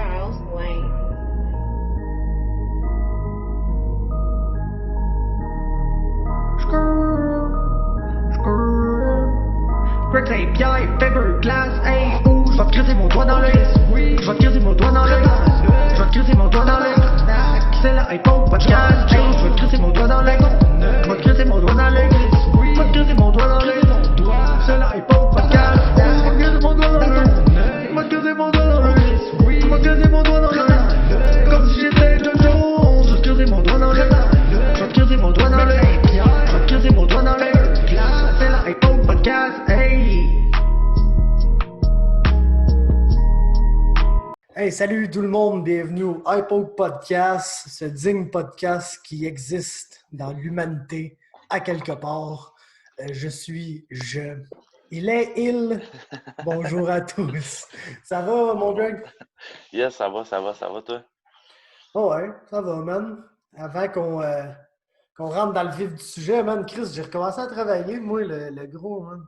Charles Wayne. Greg Saint-Pierre, Fiberglass, hey, ouh, je vais te crisser mon doigt dans l'œil. Je vais te crisser mon doigt dans l'œil. Je vais te crisser mon doigt dans l'œil. C'est la iPhone podcast, hey, je vais te crisser mon doigt dans l'œil. Je vais te crisser mon doigt dans l'œil. Je vais te crisser mon doigt dans l'œil. C'est la iPhone podcast, je vais te crisser mon doigt dans l'œil. Je vais te crisser mon doigt dans l'œil. Je vais te crisser mon doigt dans l'œil. Comme si j'étais John Jones, je vais te crisser mon doigt dans l'œil. Je vais te crisser mon doigt dans l'œil. Je vais te crisser mon doigt dans l'œil. C'est la iPhone podcast, hey. Hey, salut tout le monde, bienvenue au iPod Podcast, ce digne podcast qui existe dans l'humanité à quelque part. Il est il. Bonjour à tous. Ça va, mon Greg? Yes, ça va, toi? Oh ouais, ça va, man. Avant qu'on rentre dans le vif du sujet, man, Chris, j'ai recommencé à travailler, moi, le gros, man.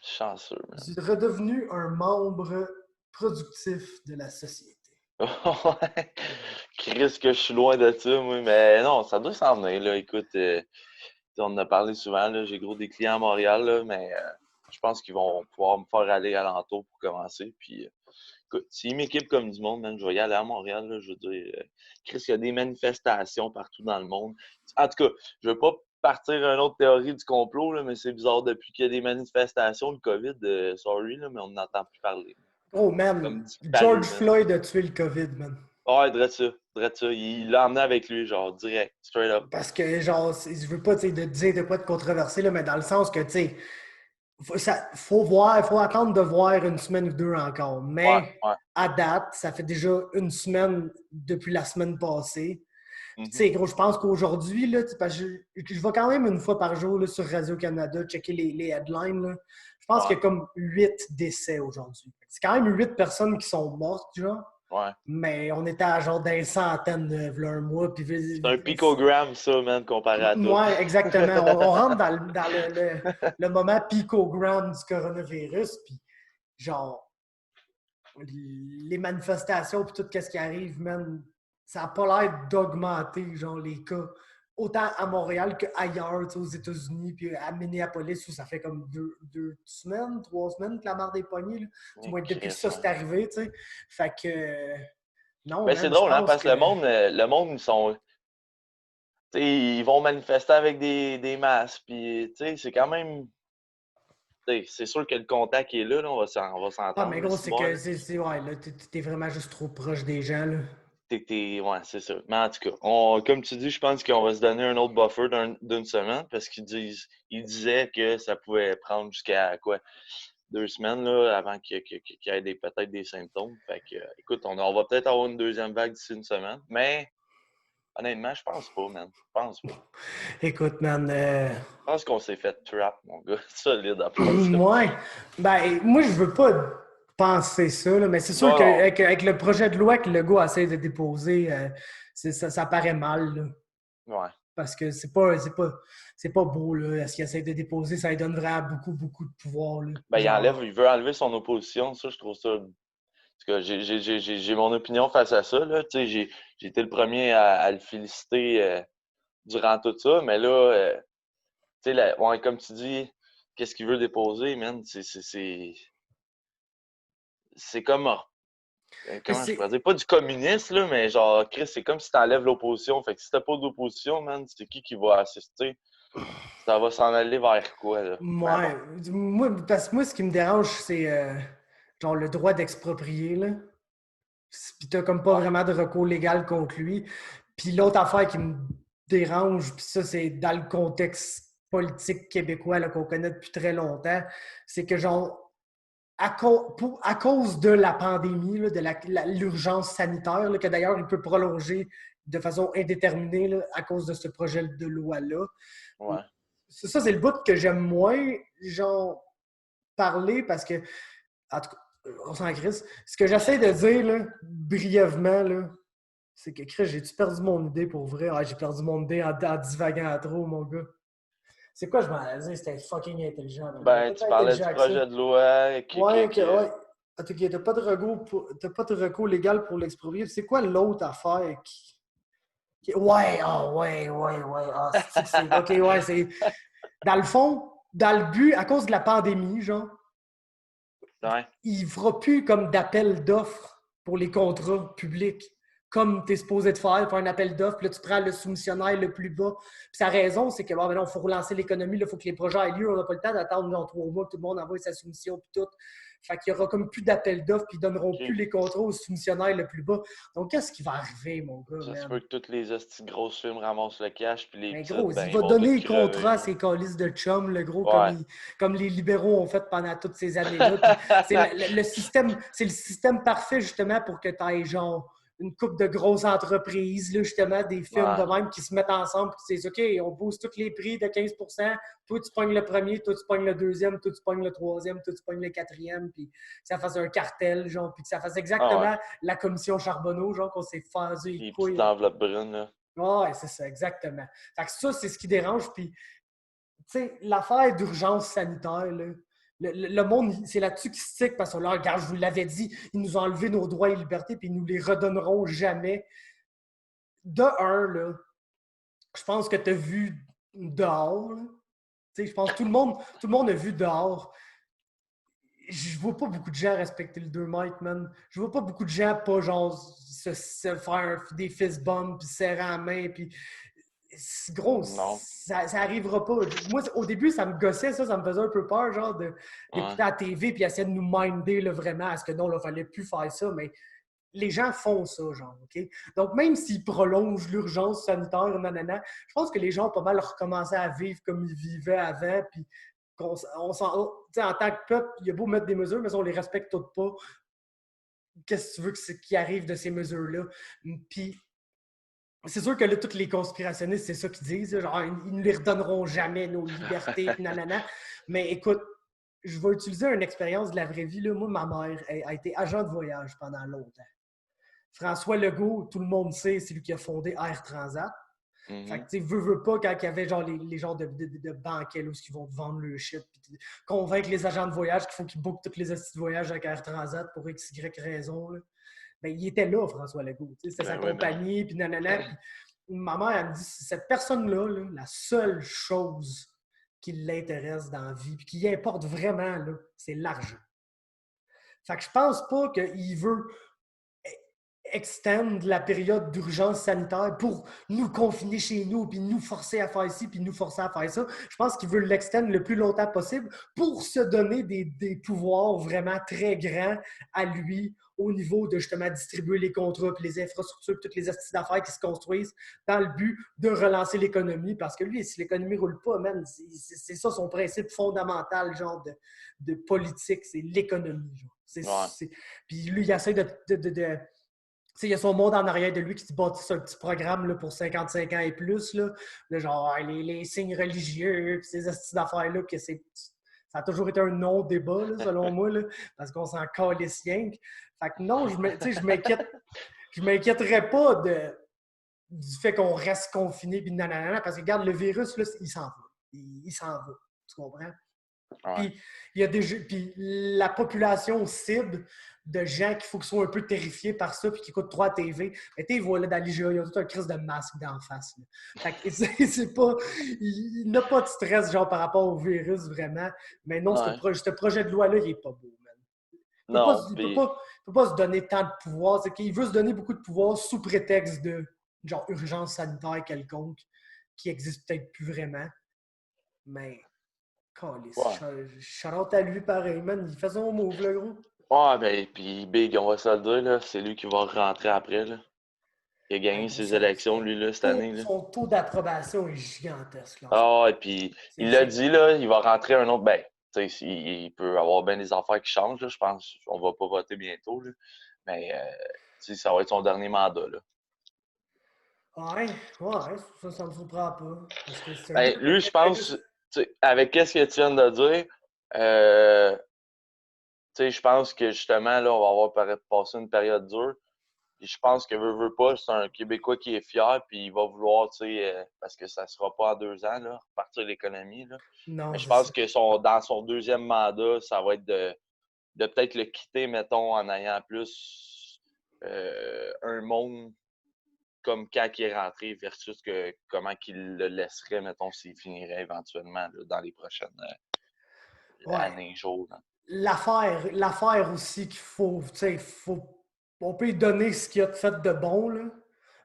Chanceux, man. Je suis redevenu un membre productif de la société. Ouais, Chris, que je suis loin de ça, moi, mais non, ça doit s'en venir, là. Écoute, on en a parlé souvent, là, j'ai gros des clients à Montréal, là, mais je pense qu'ils vont pouvoir me faire aller alentour pour commencer, puis écoute, s'ils m'équipent comme du monde, man, je vais y aller à Montréal, là, je veux dire, Chris, il y a des manifestations partout dans le monde. En tout cas, je veux pas partir une autre théorie du complot, là, mais c'est bizarre, depuis qu'il y a des manifestations, le COVID, sorry, là, mais on n'entend plus parler. Oh man, George Floyd a tué le COVID, man. Ouais, drette ça. Il l'a emmené avec lui, genre, direct, straight up. Parce que, genre, je veux pas dire de quoi de controversé, là, mais dans le sens que, tu sais, faut attendre de voir une semaine ou deux encore. Mais Ouais. à date, ça fait déjà une semaine depuis la semaine passée. Mm-hmm. Tu sais, gros, je pense qu'aujourd'hui, là, parce que je vais quand même une fois par jour là, sur Radio-Canada checker les headlines. Là. Je pense qu'il y a comme 8 décès aujourd'hui. C'est quand même 8 personnes qui sont mortes, genre. Ouais. Mais on était à genre des centaines de un mois. C'est un picogramme, ça, man, comparé à tout. Ouais, exactement. On rentre dans le moment picogramme du coronavirus. Puis, genre, les manifestations puis tout ce qui arrive, man, ça n'a pas l'air d'augmenter, genre, les cas. Autant à Montréal qu'ailleurs, aux États-Unis, puis à Minneapolis, où ça fait comme 2 semaines, 3 semaines que la marde est pognée. Là. Du moins, depuis que ça c'est arrivé, tu sais. Fait que... non, ben, c'est drôle, hein, parce que le monde, ils sont... Tu sais, ils vont manifester avec des masques, puis, tu sais, c'est quand même... C'est sûr que le contact est là, on va s'entendre. Ah, mais gros, c'est que... ouais, là, t'es vraiment juste trop proche des gens, là. Ouais, c'est ça. Mais en tout cas, comme tu dis, je pense qu'on va se donner un autre buffer d'une semaine parce qu'ils disaient que ça pouvait prendre jusqu'à 2 semaines là, avant qu'il y ait peut-être des symptômes. Fait que, écoute, on va peut-être avoir une deuxième vague d'ici une semaine, mais honnêtement, je pense pas, man. Je pense pas. Écoute, man... Je pense qu'on s'est fait trap, mon gars. Solide à part ça. Ouais. Ben, moi, je veux pas penser ça, là, mais c'est sûr qu'avec le projet de loi que le gars essaie de déposer, ça paraît mal. Là. Ouais. Parce que c'est pas beau, là. Ce qu'il essaie de déposer, ça lui donne vraiment beaucoup de pouvoir. Là. Ben, il veut enlever son opposition. Ça, je trouve ça... En tout cas, j'ai mon opinion face à ça. Là. J'ai été le premier à le féliciter durant tout ça, mais là, ouais, comme tu dis, qu'est-ce qu'il veut déposer, man? C'est comme... comment je pourrais dire? Pas du communisme, là, mais genre, Chris, c'est comme si t'enlèves l'opposition. Fait que si t'as pas d'opposition, man, c'est qui va assister? Ça va s'en aller vers quoi, là? Ouais. Parce que moi, ce qui me dérange, c'est genre le droit d'exproprier, là. Puis t'as comme pas vraiment de recours légal contre lui. Puis l'autre affaire qui me dérange, puis ça, c'est dans le contexte politique québécois là, qu'on connaît depuis très longtemps, c'est que genre à cause de la pandémie, là, de l'urgence sanitaire, là, que d'ailleurs il peut prolonger de façon indéterminée là, à cause de ce projet de loi-là. Ouais. Ça, c'est le bout que j'aime moins, genre, parler parce que, en tout cas, on s'en crisse. Ce que j'essaie de dire, là, brièvement, là, c'est que, Chris, j'ai-tu perdu mon idée pour vrai? Ah, j'ai perdu mon idée en divaguant à trop, mon gars. C'est quoi, je m'en allais dire? C'était fucking intelligent. Ben, tu parlais du projet de loi. Ouais. Attends, OK, t'as pas de recours légal pour l'exproprier. C'est quoi l'autre affaire Ouais, OK, ouais, c'est... Dans le fond, dans le but, à cause de la pandémie, genre, Ouais. il ne fera plus comme d'appel d'offres pour les contrats publics, comme tu es supposé de faire un appel d'offres, puis là, tu prends le soumissionnaire le plus bas. Puis sa raison, c'est que bon, il faut relancer l'économie, il faut que les projets aient lieu, on n'a pas le temps d'attendre dans 3 mois que tout le monde envoie sa soumission, puis tout. Fait qu'il n'y aura comme plus d'appel d'offres, puis ils ne donneront plus OK. les contrats aux soumissionnaires le plus bas. Donc, qu'est-ce qui va arriver, mon gars, Ça se man? peut que toutes les hosties de grosses firmes ramassent le cash, puis les Mais petites, gros, ben, il ils va vont donner toutes le contrat crever, à là. ses calices de chum, le gros, Ouais. comme les libéraux ont fait pendant toutes ces années-là. Puis c'est le système, c'est le système parfait, justement, pour que tu aies, genre, une couple de grosses entreprises, là, justement, des firmes de Ouais. même qui se mettent ensemble et qui disent OK, on booste tous les prix de 15 toi, tu pognes le premier, toi, tu pognes le deuxième, toi, tu pognes le troisième, toi, tu pognes le quatrième, puis que ça fasse un cartel, genre, puis que ça fasse Ah ouais. exactement la commission Charbonneau, genre, qu'on s'est phasé les Les petites couilles. enveloppes brunes, là. Ouais, c'est ça, exactement. Fait que ça, c'est ce qui dérange. Puis, tu sais, l'affaire d'urgence sanitaire, là, le monde, c'est là-dessus qu'ils se stick parce que là, regarde, je vous l'avais dit, ils nous ont enlevé nos droits et libertés, puis ils nous les redonneront jamais. De un, là, je pense que tu as vu dehors. Là. Tu sais, je pense que tout le monde a vu dehors. Je vois pas beaucoup de gens respecter le 2 mètres, man. Je vois pas beaucoup de gens pas, genre, se faire des fist bumps, puis serrer la main, puis gros, Non. ça arrivera pas. Moi, au début, ça me gossait, ça me faisait un peu peur, genre, Ouais. d'écouter la TV puis essayer de nous minder là, vraiment à ce que non, il fallait plus faire ça, mais les gens font ça, genre, OK? Donc, même s'ils prolongent l'urgence sanitaire, nanana, je pense que les gens ont pas mal recommencé à vivre comme ils vivaient avant, puis on s'en... Tu sais, en tant que peuple, il y a beau mettre des mesures, mais on les respecte toutes pas. Qu'est-ce que tu veux qu'il arrive de ces mesures-là? Puis, c'est sûr que là, tous les conspirationnistes, c'est ça qu'ils disent. Genre, ils ne les redonneront jamais, nos libertés, puis nanana. Mais écoute, je vais utiliser une expérience de la vraie vie. Là. Moi, ma mère a été agent de voyage pendant longtemps. François Legault, tout le monde sait, c'est lui qui a fondé Air Transat. Fait que, tu sais, veux pas, quand il y avait genre les genres de banquets là, où ils vont te vendre le shit, puis convaincre les agents de voyage qu'il faut qu'ils bookent toutes les astuces de voyage avec Air Transat pour X, Y raison. Là. Ben, il était là, François Legault. C'était sa Ben oui, ben compagnie, puis nanana. Puis ma mère, elle me dit, cette personne-là, là, la seule chose qui l'intéresse dans la vie, puis qui importe vraiment, là, c'est l'argent. Fait que je pense pas qu'il veut extend la période d'urgence sanitaire pour nous confiner chez nous, puis nous forcer à faire ci, puis nous forcer à faire ça. Je pense qu'il veut l'extendre le plus longtemps possible pour se donner des pouvoirs vraiment très grands à lui au niveau de justement distribuer les contrats, puis les infrastructures, puis toutes les astuces d'affaires qui se construisent dans le but de relancer l'économie. Parce que lui, si l'économie ne roule pas, man, c'est ça son principe fondamental, genre de politique, c'est l'économie. ouais. Puis lui, il essaie il y a son monde en arrière de lui qui bâtit un petit programme là, pour 55 ans et plus, là, de genre les signes religieux, puis ces astuces d'affaires-là, que ça a toujours été un non-débat, là, selon moi, là, parce qu'on s'en calisse rien. Fait que non, je m'inquiéterais pas du fait qu'on reste confiné, puis nanana, parce que regarde, le virus, là, il s'en va. Il s'en va. Tu comprends? Ouais. Puis, puis la population cible de gens qu'il faut qu'ils soient un peu terrifiés par ça puis qui écoutent 3 TV. Mais tu vois, dans l'IGA, il y a tout un crise de masque d'en face. Là. Fait que c'est pas... Il n'a pas de stress genre par rapport au virus, vraiment. Mais non, Ouais. ce projet de loi-là, il est pas beau, man. Non, Il puis peut pas se donner tant de pouvoir. C'est qu'il veut se donner beaucoup de pouvoir sous prétexte de genre urgence sanitaire quelconque qui existe peut-être plus vraiment. Mais... ouais. Shout-out à lui, pareil, man. Il fait son move, le gros. Ouais, ben, puis Big, on va se le dire, là, c'est lui qui va rentrer après, là. Il a Hey, gagné mais ses élections, lui, là, cette année, là. son taux d'approbation est gigantesque, là, en ce moment. Ah, et puis il l'a C'est dit, là, il va rentrer un autre. Ben, tu sais, il peut avoir bien des affaires qui changent, là. Je pense qu'on va pas voter bientôt, là. Mais, tu sais, ça va être son dernier mandat, là. Ouais, ça me surprend pas. Parce que c'est un gars Ben, qui lui, je avait pense, juste... tu sais, avec qu'est-ce que tu viens de dire, euh, tu sais, je pense que justement, là, on va avoir passé une période dure. Puis je pense que veut pas, c'est un Québécois qui est fier, puis il va vouloir, tu sais, parce que ça sera pas en 2 ans, là, repartir l'économie, là. Non, Mais je c'est ça. pense que dans son deuxième mandat, ça va être de peut-être le quitter, mettons, en ayant plus un monde comme quand il est rentré versus comment qu'il le laisserait, mettons, s'il finirait éventuellement là, dans les prochaines Ouais. années, jours. Là. L'affaire aussi qu'il faut, tu sais, on peut lui donner ce qu'il a fait de bon, là,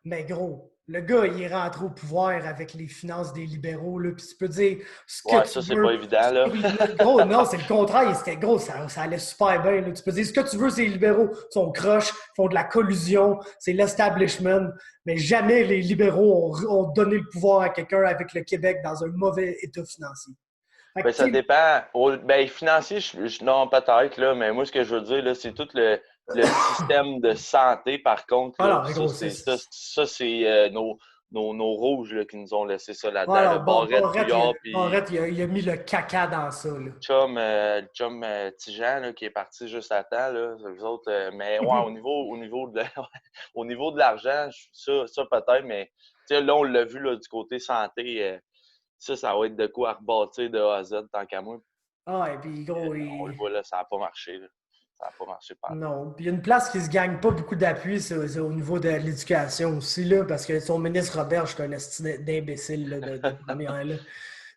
mais gros, le gars, il est rentré au pouvoir avec les finances des libéraux, là, puis tu peux dire ce que Ouais, tu ça, c'est veux. pas évident, là. Gros, non, c'est le contraire, c'était gros, ça allait super bien, là. Tu peux dire ce que tu veux, c'est les libéraux, ils sont croches, ils font de la collusion, c'est l'establishment, mais jamais les libéraux ont donné le pouvoir à quelqu'un avec le Québec dans un mauvais état financier. Fait que, Ben, ça tu sais, dépend. Ben, financier, non, peut-être, là, mais moi, ce que je veux dire, là, c'est tout le système de santé, par contre, là, alors, ça, gros, c'est nos rouges là, qui nous ont laissé ça là-dedans. Le alors, Barrette, Couillard, puis Barrette, il a mis le caca dans ça, là. le chum Tijan, là, qui est parti juste à temps, là, eux autres. Mais ouais, au niveau de l'argent, ça peut-être, mais tu sais, là, on l'a vu là, du côté santé. Ça va être de quoi à rebâtir de A à Z, tant qu'à moi. Ah, et puis, gros, On le voit là, ça n'a pas marché. Là. Ça n'a pas marché pas. non. Puis, il y a une place qui se gagne pas beaucoup d'appui, c'est au niveau de l'éducation aussi, là, parce que son ministre Robert, c'est un esti d'imbécile, là, de première, là. Il n'est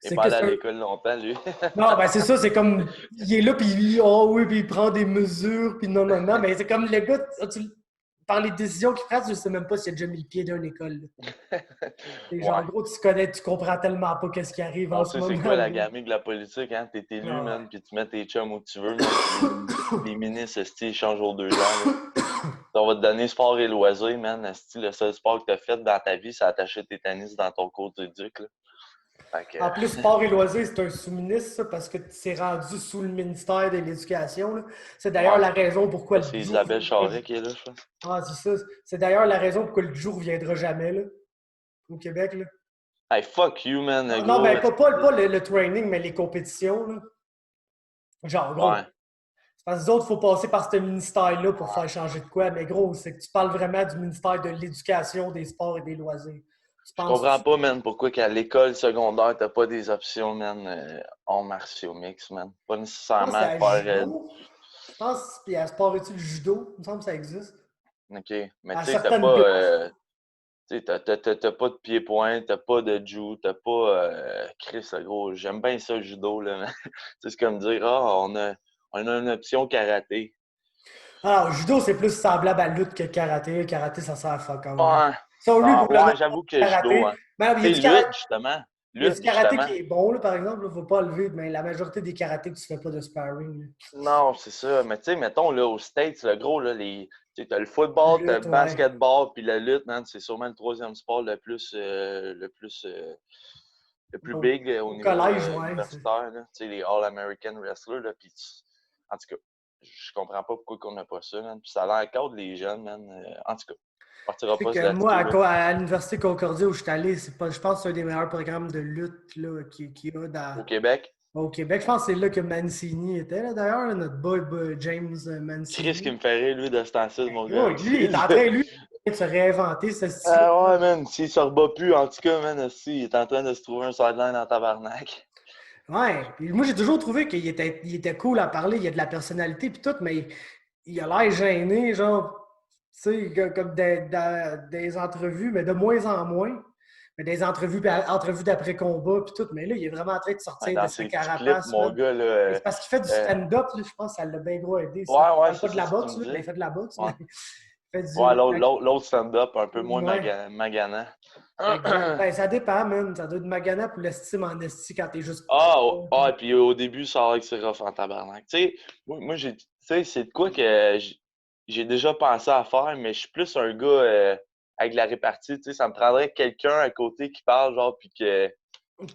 C'est pas que allé à c'est un. l'école longtemps, lui. Non, ben c'est ça, c'est comme. Il est là, puis oh oui, puis il prend des mesures, puis non, non, non, mais c'est comme le gars, par les décisions qu'il prend, je sais même pas s'il a déjà mis le pied dans une école. Et genre, en Ouais. gros, tu comprends tellement pas qu'est-ce qui arrive en On ce sait c'est moment, quoi la là. gamique de la politique, hein? T'es élu, Ah, man, puis tu mets tes chums où tu veux, man, puis les ministres, esti, ils changent aux 2 ans, là. On va te donner sport et loisirs, man. Esti, le seul sport que t'as fait dans ta vie, c'est attacher tes tennis dans ton cours d'éduc, là. Fait que, en plus, sport et loisirs, c'est un sous-ministre, ça, parce que c'est rendu sous le ministère de l'Éducation, là. C'est d'ailleurs ouais. la raison pourquoi Ça, le c'est jour. Isabelle Charret qui est là, je pense. Ah, c'est ça. C'est d'ailleurs la raison pourquoi le jour ne viendra jamais, là, au Québec, là. Hey, fuck you, man, Non, non, gros. ben, pas le training, mais les compétitions, là. Genre, Ouais. gros. C'est parce que les autres, il faut passer par ce ministère-là pour faire changer de quoi. Mais gros, c'est que tu parles vraiment du ministère de l'Éducation, des sports et des loisirs. Tu Je penses. comprends pas, man, pourquoi qu'à l'école secondaire, t'as pas des options, man, en martiaux mix, man. Pas Je pense que c'est nécessairement à faire. judo. Je pense, puis à sport-études judo, il me semble que ça existe. OK. Mais À tu sais, t'as certaines pas. places. Tu sais, t'as pas de pied-point, t'as pas de jiu, t'as pas. Chris, gros, j'aime bien ça, le judo, là, man. C'est comme dire, ah, on a une option karaté. Alors, judo, c'est plus semblable à lutte que karaté. Karaté, ça sert à fuck all, là. Ouais. Sorry Ah, pour le nom ouais, j'avoue que judo, karaté. hein. Mais non, Tu sais, lutte, justement. il y a du Lutte, karaté justement. qui est bon, là, par exemple. Il ne faut pas lever, mais la majorité des karatés que tu fais pas de sparring, là. Non, c'est ça. Mais tu sais, mettons, là, aux States, le gros, là, tu sais, t'as le football, t'as Lutte, le ouais. basketball, puis la lutte, man, c'est sûrement le troisième sport le plus big au Au niveau collège, ouais. universitaire, là. Tu sais, les All-American Wrestlers, là, puis en tout cas, je comprends pas pourquoi on n'a pas ça, man. Puis ça a l'air cadre, les jeunes, man. En tout cas, on partira Je sais pas que moi, là-dessus, là. à l'Université Concordia où je suis allé, c'est pas, je pense que c'est un des meilleurs programmes de lutte là, qu'il y a Au Québec, au Québec. Je pense que c'est là que Mancini était, là, d'ailleurs, là, notre boy James Chris qui Mancini. me fait rire, lui, de ce temps-ci, mon Gros, gars. lui, il est en train, lui, de se réinventer, ce style. Ah ouais, man, s'il se rebat plus, en tout cas, man, aussi, il est en train de se trouver un sideline en tabarnak. Ouais. Puis moi, j'ai toujours trouvé il était cool à parler, il a de la personnalité puis tout, mais il a l'air gêné, genre, tu sais, comme des entrevues, mais de moins en moins. Mais des entrevues, entrevues d'après-combat puis tout. Mais là, il est vraiment en train de Ouais, sortir de dans sa ses petits clips, carapace, mon man. gars, là. Mais c'est parce qu'il fait du Euh, stand-up, là, je pense que ça l'a bien gros aidé, ça. ouais, Il ouais, fait c'est pas de la ça que tu boxe, me là, dis. mais il fait de la boxe, Ouais, mais il fait ouais du. l'autre stand-up, un peu moins Ouais. maganant. Exact. Ben, ça dépend, man. Ça doit être magana pour l'estime en esti quand t'es juste. Et puis au début, ça a l'air que c'est rough en tabarnak. Tu sais, moi tu sais, c'est de quoi que j'ai déjà pensé à faire, mais je suis plus un gars avec la répartie, tu sais, ça me prendrait quelqu'un à côté qui parle, genre, puis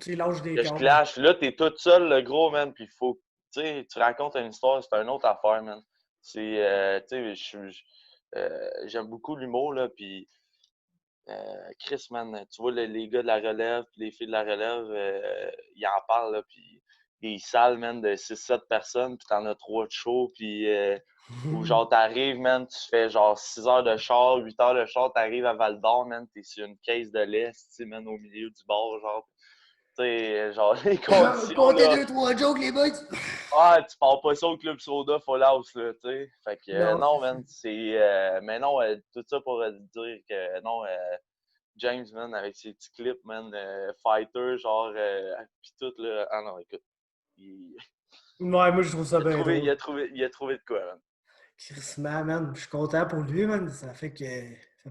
Tu lâches des que je câbles. clash. Là, t'es tout seul, le gros, man, puis il faut, tu sais, tu racontes une histoire, c'est une autre affaire, man. C'est, tu sais, j'aime beaucoup l'humour, là, puis Chris, man, tu vois, les gars de la relève, puis les filles de la relève, ils en parlent, là, puis des salles, man, de 6-7 personnes, puis t'en as 3 de show, puis ou genre, t'arrives, man, tu fais genre 6 heures de char, 8 heures de char, t'arrives à Val-d'Or, man, t'es sur une caisse de lait, tu sais, man, au milieu du bar, genre. Tu sais, genre, les conditions, Comptez là. 2-3 jokes, les boys! Ah, tu pars pas ça au Club Soda Full House, là, tu sais. Fait que, Non, non, c'est ça. man, c'est... mais non, tout ça pour dire que, non, James, man, avec ses petits clips, man, fighter, genre, pis tout, là. Ah non, écoute, il, Ouais, moi, je trouve ça bien drôle. il a trouvé de quoi, man. Crissement, man. Je suis content pour lui, man. Ça fait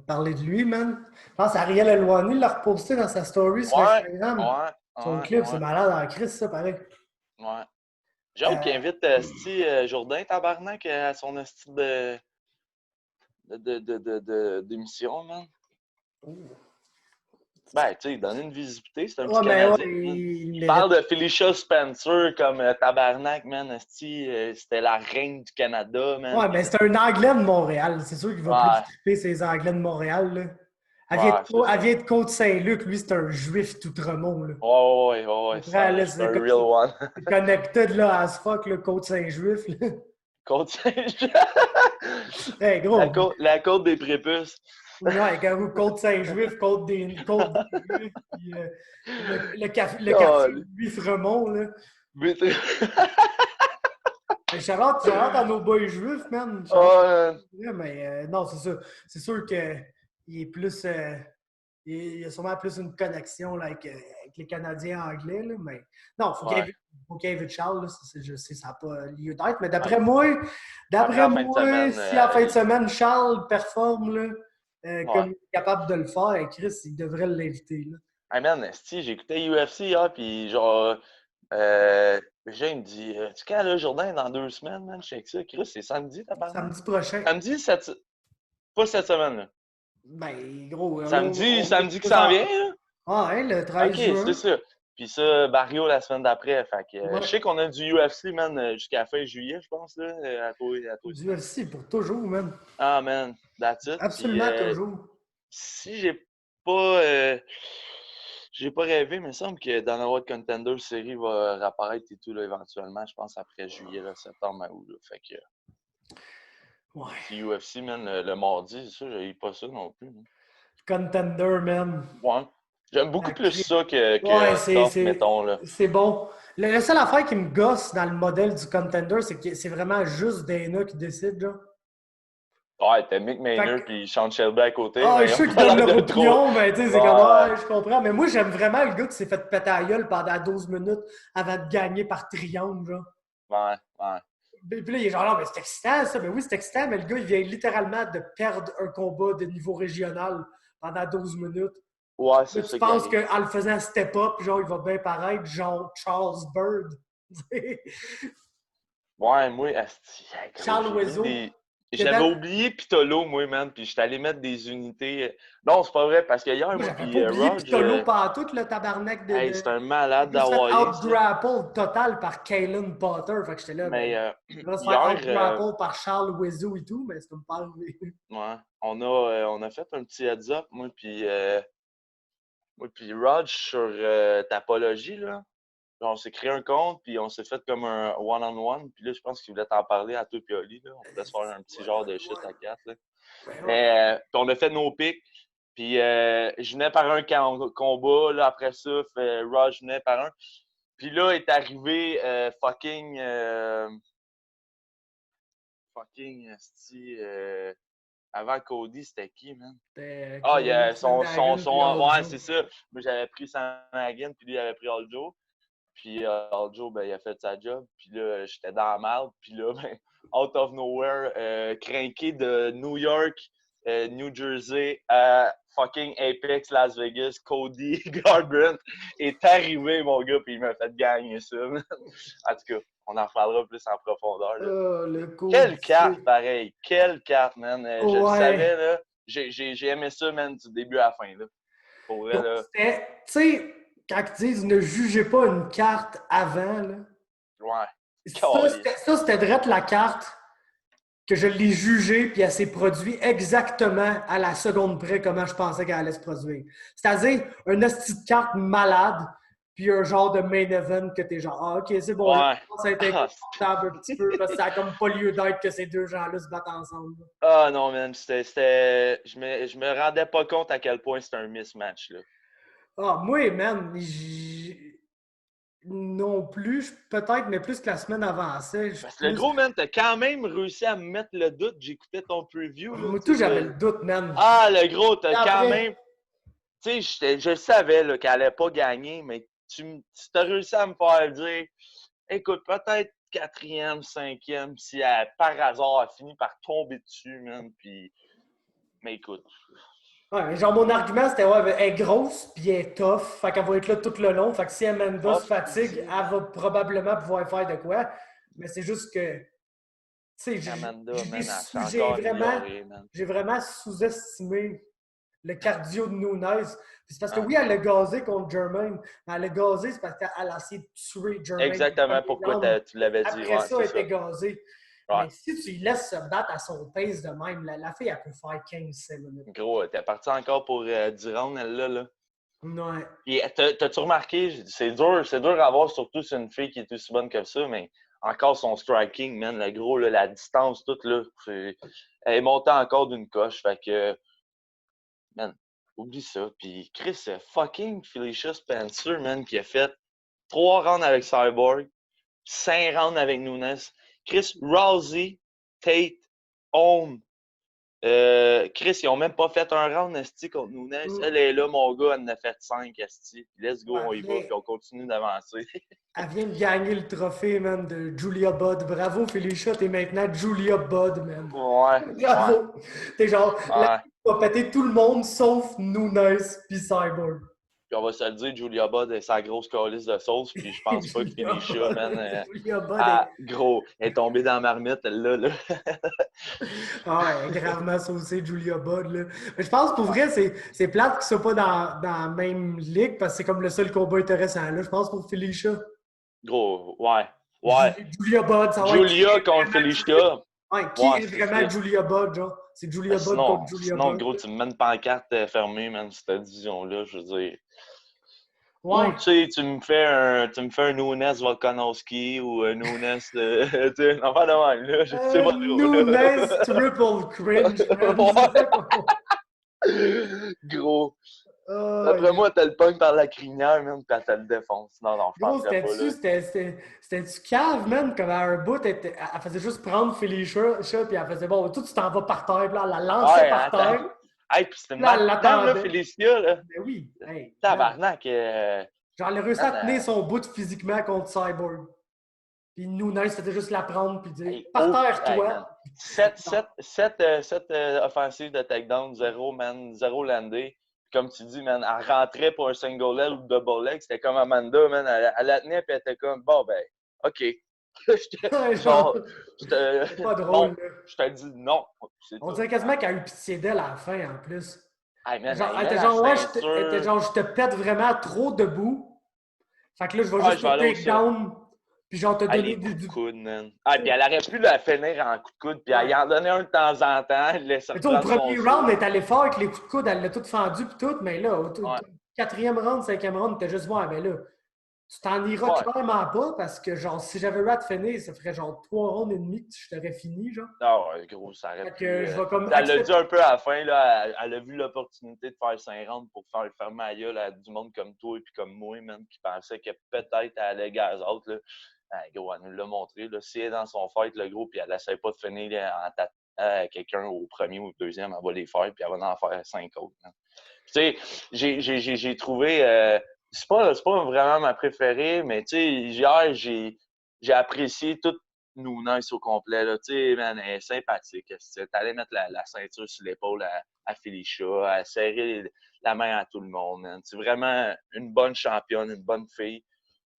parler de lui, man. Je pense à Ariel Helwani l'a reposté dans sa story sur Ouais, Instagram. ouais, Son ouais, clip, c'est ouais, malade en crise, ça, pareil. ouais. J'ai hâte qu'il Euh, invite Sti Jourdain, tabarnak, à son esti d'émission, man. Ben, tu sais, donner une visibilité, c'est un petit ouais, mais ouais, Canadien, man. il Il mérite. parle de Felicia Spencer comme tabarnak, man. Esti, c'était la reine du Canada, man. Ouais, mais c'est un Anglais de Montréal. C'est sûr qu'il va plus Ouais, triper ses Anglais de Montréal, là. ouais, c'est Elle ça. vient de Côte-Saint-Luc. Lui, c'est un juif tout-Tremont, là. Ouais, Après, là, c'est un real one. c'est connected, là, as fuck, le Côte-Saint-Juif, là. Côte-Saint-Jean. Hey, gros. La côte des prépuces. Ouais, Garou, Côte-Saint-Juif, Côte des Juifs, puis le quartier Caliste. Louis-Fremont, là. Mais Mais shout-out à nos boys juifs, man. oh, Mais non, c'est ça. C'est sûr qu'il est plus. Il a sûrement plus une connexion là, avec les Canadiens anglais, là, mais non, ouais. faut qu'il invite Charles, là, je sais, ça n'a pas lieu d'être, mais Ouais. Après, d'après en fin de moi, semaine, si à la fin de semaine, Charles performe là, ouais. comme il est capable de le faire, Chris, il devrait l'inviter. Là. Hey man, esti, j'écoutais UFC hier, puis genre, Jay me dit, tu quand là, Jourdain, dans 2 semaines, man, je sais que ça, Chris, c'est samedi, tabarnak. Samedi prochain. Samedi, pas cette semaine, là. Ben, gros, là, Samedi qui s'en vient, là. Ah, hein, le Ok, 13 c'est juin. ça. Puis ça, Barrio la semaine d'après. Fait que je Ouais. sais qu'on a du UFC, man, jusqu'à la fin juillet, je pense, là, à toi Du semaines. UFC pour toujours, man. Ah, man, that's it. Puis Absolument toujours. si pas, euh, j'ai pas rêvé, mais il me semble que dans la World Contender série va réapparaître et tout, là, éventuellement, je pense après juillet, là, septembre, août, là. Fait que, Ouais. puis UFC, man, le mardi, c'est ça, j'ai pas ça non plus, hein. Contender, man. Ouais. J'aime beaucoup plus Sacré. ça Ouais, que Tough, mettons, là. c'est bon. La seule affaire qui me gosse dans le modèle du contender, c'est que c'est vraiment juste Dana qui décide, là. Ouais, t'as Mick Fait Maynard que, puis Sean Shelby à côté, mais je ils suis ont sûr qu'ils pas donnent l'air leur de trop. opinion, mais tu sais, c'est comme, Ouais, je comprends. Mais moi, j'aime vraiment le gars qui s'est fait péter à la gueule pendant 12 minutes avant de gagner par triangle, genre. ouais. Puis là, il est genre, non, mais c'est excitant, ça. Mais oui, c'est excitant, mais le gars, il vient littéralement de perdre un combat de niveau régional pendant 12 minutes. Ouais, Là, c'est tu ça qui penses arrive. qu'en le faisant step up, genre, il va bien paraître, genre Charles Bird. Ouais, moi, asti, hey, gros, Charles j'ai mis Oiseau. des. Que J'avais dans- oublié Pitolo, moi, man, puis j'étais allé mettre des unités. Non, c'est pas vrai, parce que hier, Moi, moi, j'avais puis pas oublié Rog, Pitolo pantoute, le tabarnak hey, c'est un malade Il s'est fait d'Hawaïen, ça. out-grapple total par Kalen Potter. Fait que j'étais là, ben, Mais il va se faire hier, out-grapple par Charles Oiseau et tout, mais c'est comme pas arrivé. ouais, on a fait un petit heads-up, moi, puis Rog, sur Tapologie, là. Genre, on s'est créé un compte, puis on s'est fait comme un one-on-one. Puis là, je pense qu'il voulait t'en parler à toi, puis Oli, là. On pourrait se faire un petit genre de shit à quatre, là. Ben ouais. Mais, puis on a fait nos pics. Puis je venais par un combat, là, après ça, Raj venait par un. Puis là est arrivé esti, avant Cody, c'était qui, man? Ah, il y a ouais, c'est ça. Moi, j'avais pris Sanagan, puis lui, il avait pris Aljo. Puis Aljo, ben, il a fait sa job. Puis là, j'étais dans la merde. Puis là, ben, out of nowhere, crinqué de New York, New Jersey à fucking Apex, Las Vegas, Cody Garbrandt est arrivé, mon gars, puis il m'a fait gagner ça. En tout cas, on en reparlera plus en profondeur, là. Le Quelle code. carte, pareil. Quelle carte, man. Je le Ouais. savais, là. J'ai aimé ça, man, du début à la fin, là. Pour vrai, là. Tu sais, quand ils disent ne jugez pas une carte avant, là. Ouais. C'était direct la carte que je l'ai jugée, puis elle s'est produite exactement à la seconde près comment je pensais qu'elle allait se produire. C'est-à-dire, un hostie de carte malade, puis un genre de main event que t'es genre, ah, ok, c'est bon, là, Ouais. ça a été inconfortable un petit peu, parce que ça a comme pas lieu d'être que ces deux gens-là se battent ensemble. Ah non, man, je me rendais pas compte à quel point c'était un mismatch, là. Ah, moi, man, non plus, peut-être, mais plus que la semaine avançait. Parce que le gros, man, t'as quand même réussi à me mettre le doute. J'écoutais ton preview, là. Moi, tout, j'avais le doute, man. Ah, le gros, t'as quand Après, même... Tu sais, je savais là, qu'elle allait pas gagner, mais tu as réussi à me faire dire, écoute, peut-être quatrième, cinquième, si elle, par hasard, elle finit par tomber dessus, man. Puis... Mais écoute, ouais, mais genre, mon argument, c'était, ouais, elle est grosse, puis elle est tough, fait qu'elle va être là tout le long. Fait que si Amanda se tough, fatigue, dis, elle va probablement pouvoir faire de quoi. Mais c'est juste que, tu sais, Amanda, man, elle s'est j'ai encore améliorée, man. vraiment sous-estimé le cardio de Nunes. Puis c'est parce que Ah, oui, elle a gazé contre Jermaine, mais elle a gazé, c'est parce qu'elle a essayé de tuer Jermaine. exactement pourquoi tu l'avais dit. Après Ouais, ça, c'est elle ça. était gazée. Ouais. Mais si tu lui laisses se battre à son pace de même, la fille, elle peut faire 15 minutes. Gros, t'es parti encore pour 10 rounds, elle, là. Ouais. Puis, t'as-tu remarqué, c'est dur à voir, surtout sur une fille qui est aussi bonne que ça, mais encore son striking, man, le gros, là, la distance, toute, là, elle est montée encore d'une coche, fait que, man, oublie ça. Puis Chris, fucking Felicia Spencer, man, qui a fait 3 rounds avec Cyborg, 5 rounds avec Nunes. Chris, Rousey, Tate, Holm, Chris, ils ont même pas fait un round, esti, contre Nunes. Elle est là, mon gars, elle en a fait 5, esti. Let's go, Ouais, on y va, puis on continue d'avancer. elle vient de gagner le trophée, man, de Julia Budd. Bravo, Felicia, t'es maintenant Julia Budd, man. Ouais, Bravo. T'es genre, la ouais. fille qui va péter tout le monde sauf Nunes puis Cyborg. Puis on va se le dire, Julia Budd est sa grosse calice de sauce, puis je pense pas que Julia Felicia, Budd. man, Julia Budd est... gros, elle est tombée dans la marmite, elle là. Ah, elle est gravement saucée, Julia Budd, là. Mais je pense, pour vrai, c'est plate qu'ils soient pas dans la même ligue, parce que c'est comme le seul combat intéressant, là. Je pense pour Felicia. Gros, ouais. Julia Budd, ça va être... Julia contre Felicia. Ouais, qui Ouais, est c'est vraiment ça. Julia Budd, genre? C'est Julia Budd contre Julia Sinon, Budd. gros, tu me mets une pancarte fermée, man, cette division-là, je veux dire. Ou, Ouais. tu sais, tu me fais un Nunes Volkanovski ou un Nunes, tu sais, une affaire de même, là, je sais pas trop, Nunes là. triple cringe, man. Ouais. Gros. Oh, D'après moi, t'as le pogne par la crinière, même, puis elle te le défonce. Non, je gros, penserais pas, là. c'était-tu cave, man, comme à un bout, elle faisait juste prendre Felicia, puis elle faisait, bon, tout, tu t'en vas par terre, puis là, elle la lançait Ouais, par terre, hey, puis c'était puis là, elle madame, là, l'attendait. Félicia, là. Ben oui, hey, man. Tabarnak, Genre, elle a réussi à man, tenir son bout physiquement contre Cyborg. Puis Nunes faisait juste la prendre, puis dire, hey, par terre, hey, man. toi. 7 offensives de takedown, 0, man, 0 landé. Comme tu dis, man, elle rentrait pour un single leg ou double leg. C'était comme Amanda, man. Elle la tenait, puis elle était comme, bon, ben, OK. Genre, Genre, c'est pas non, drôle, là. je te dis non. C'est On tout. dirait quasiment qu'elle a eu pitié d'elle à la fin, en plus. Hey, man, Genre, elle elle met était la genre, ouais, elle était ceinture. genre, je te pète vraiment trop debout. Fait que là, je vais Ah, juste je te vais aller au take sol. down, puis genre te Ah, donner les coups de du... coude, man. Ah, puis elle aurait pu la finir en coup de coude, puis elle y en donnait un de temps en temps, elle laissait Mais tu sais, au reprendre son premier round, elle souffle. est allée fort avec les coups de coude, elle l'a tout fendu, puis tout, mais là, au Ouais, quatrième round, cinquième round, t'es juste, ouais, mais là, tu t'en iras ouais. clairement pas, parce que genre, si j'avais eu à te finir, ça ferait genre 3 rounds et demi que je t'aurais fini, genre. Ah, ouais, gros, ça aurait Fait pu. que je vais comme Elle l'a dit accepter. un peu à la fin, là. Elle a vu l'opportunité de faire 5 rounds pour faire fermer la gueule à du monde comme toi et puis comme moi, man, qui pensait que peut-être elle allait gaz out, là. Ah, gros, elle nous l'a montré, là. Si elle est dans son fight, le gros, puis elle essaie pas de finir en tapant quelqu'un au premier ou au deuxième, elle va les faire, puis elle va en faire 5 autres, man. Tu sais, j'ai trouvé. C'est pas vraiment ma préférée, mais tu sais, hier, j'ai apprécié toute Nunes au complet. Là. Tu sais, man, elle est sympathique. T'allais mettre la ceinture sur l'épaule à Felicia, à serrer la main à tout le monde. Man. C'est vraiment une bonne championne, une bonne fille.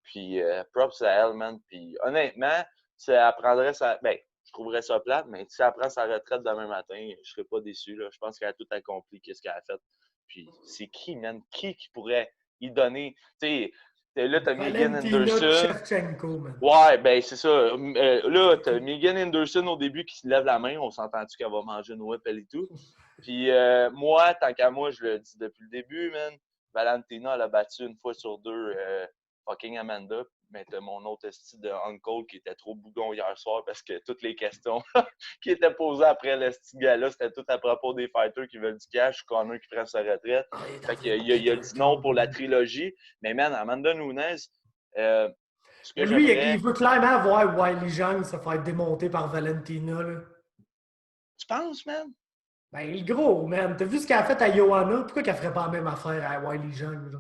Puis props à elle, man. Puis honnêtement, si elle prendrait sa. Ben, je trouverais ça plate, mais si elle prend sa retraite demain matin, je serais pas déçu. Là. Je pense qu'elle a tout accompli, qu'est-ce qu'elle a fait. Puis c'est qui, man? Qui pourrait y donner? Tu sais, là, t'as Megan Valentina Anderson. Shevchenko, man. Ouais, ben c'est ça. Là, t'as Megan Anderson au début qui se lève la main. On s'entend-tu qu'elle va manger une whip, elle et tout? Puis moi, tant qu'à moi, je le dis depuis le début, man. Valentina, elle a battu une fois sur deux fucking Amanda. Mais t'as mon autre esti de Uncle qui était trop bougon hier soir parce que toutes les questions qui étaient posées après le esti gala, c'était tout à propos des fighters qui veulent du cash, Connor qui prend sa retraite. Fait qu'il a dit non pour la trilogie. Mais man, Amanda Nunes, Ce que Lui, j'aimerais... il veut clairement voir Wiley Zhang se faire démonter par Valentina. Là. Tu penses, man? Ben, le gros, man. T'as vu ce qu'elle a fait à Johanna? Pourquoi qu'elle ferait pas la même affaire à Wiley Zhang? Là?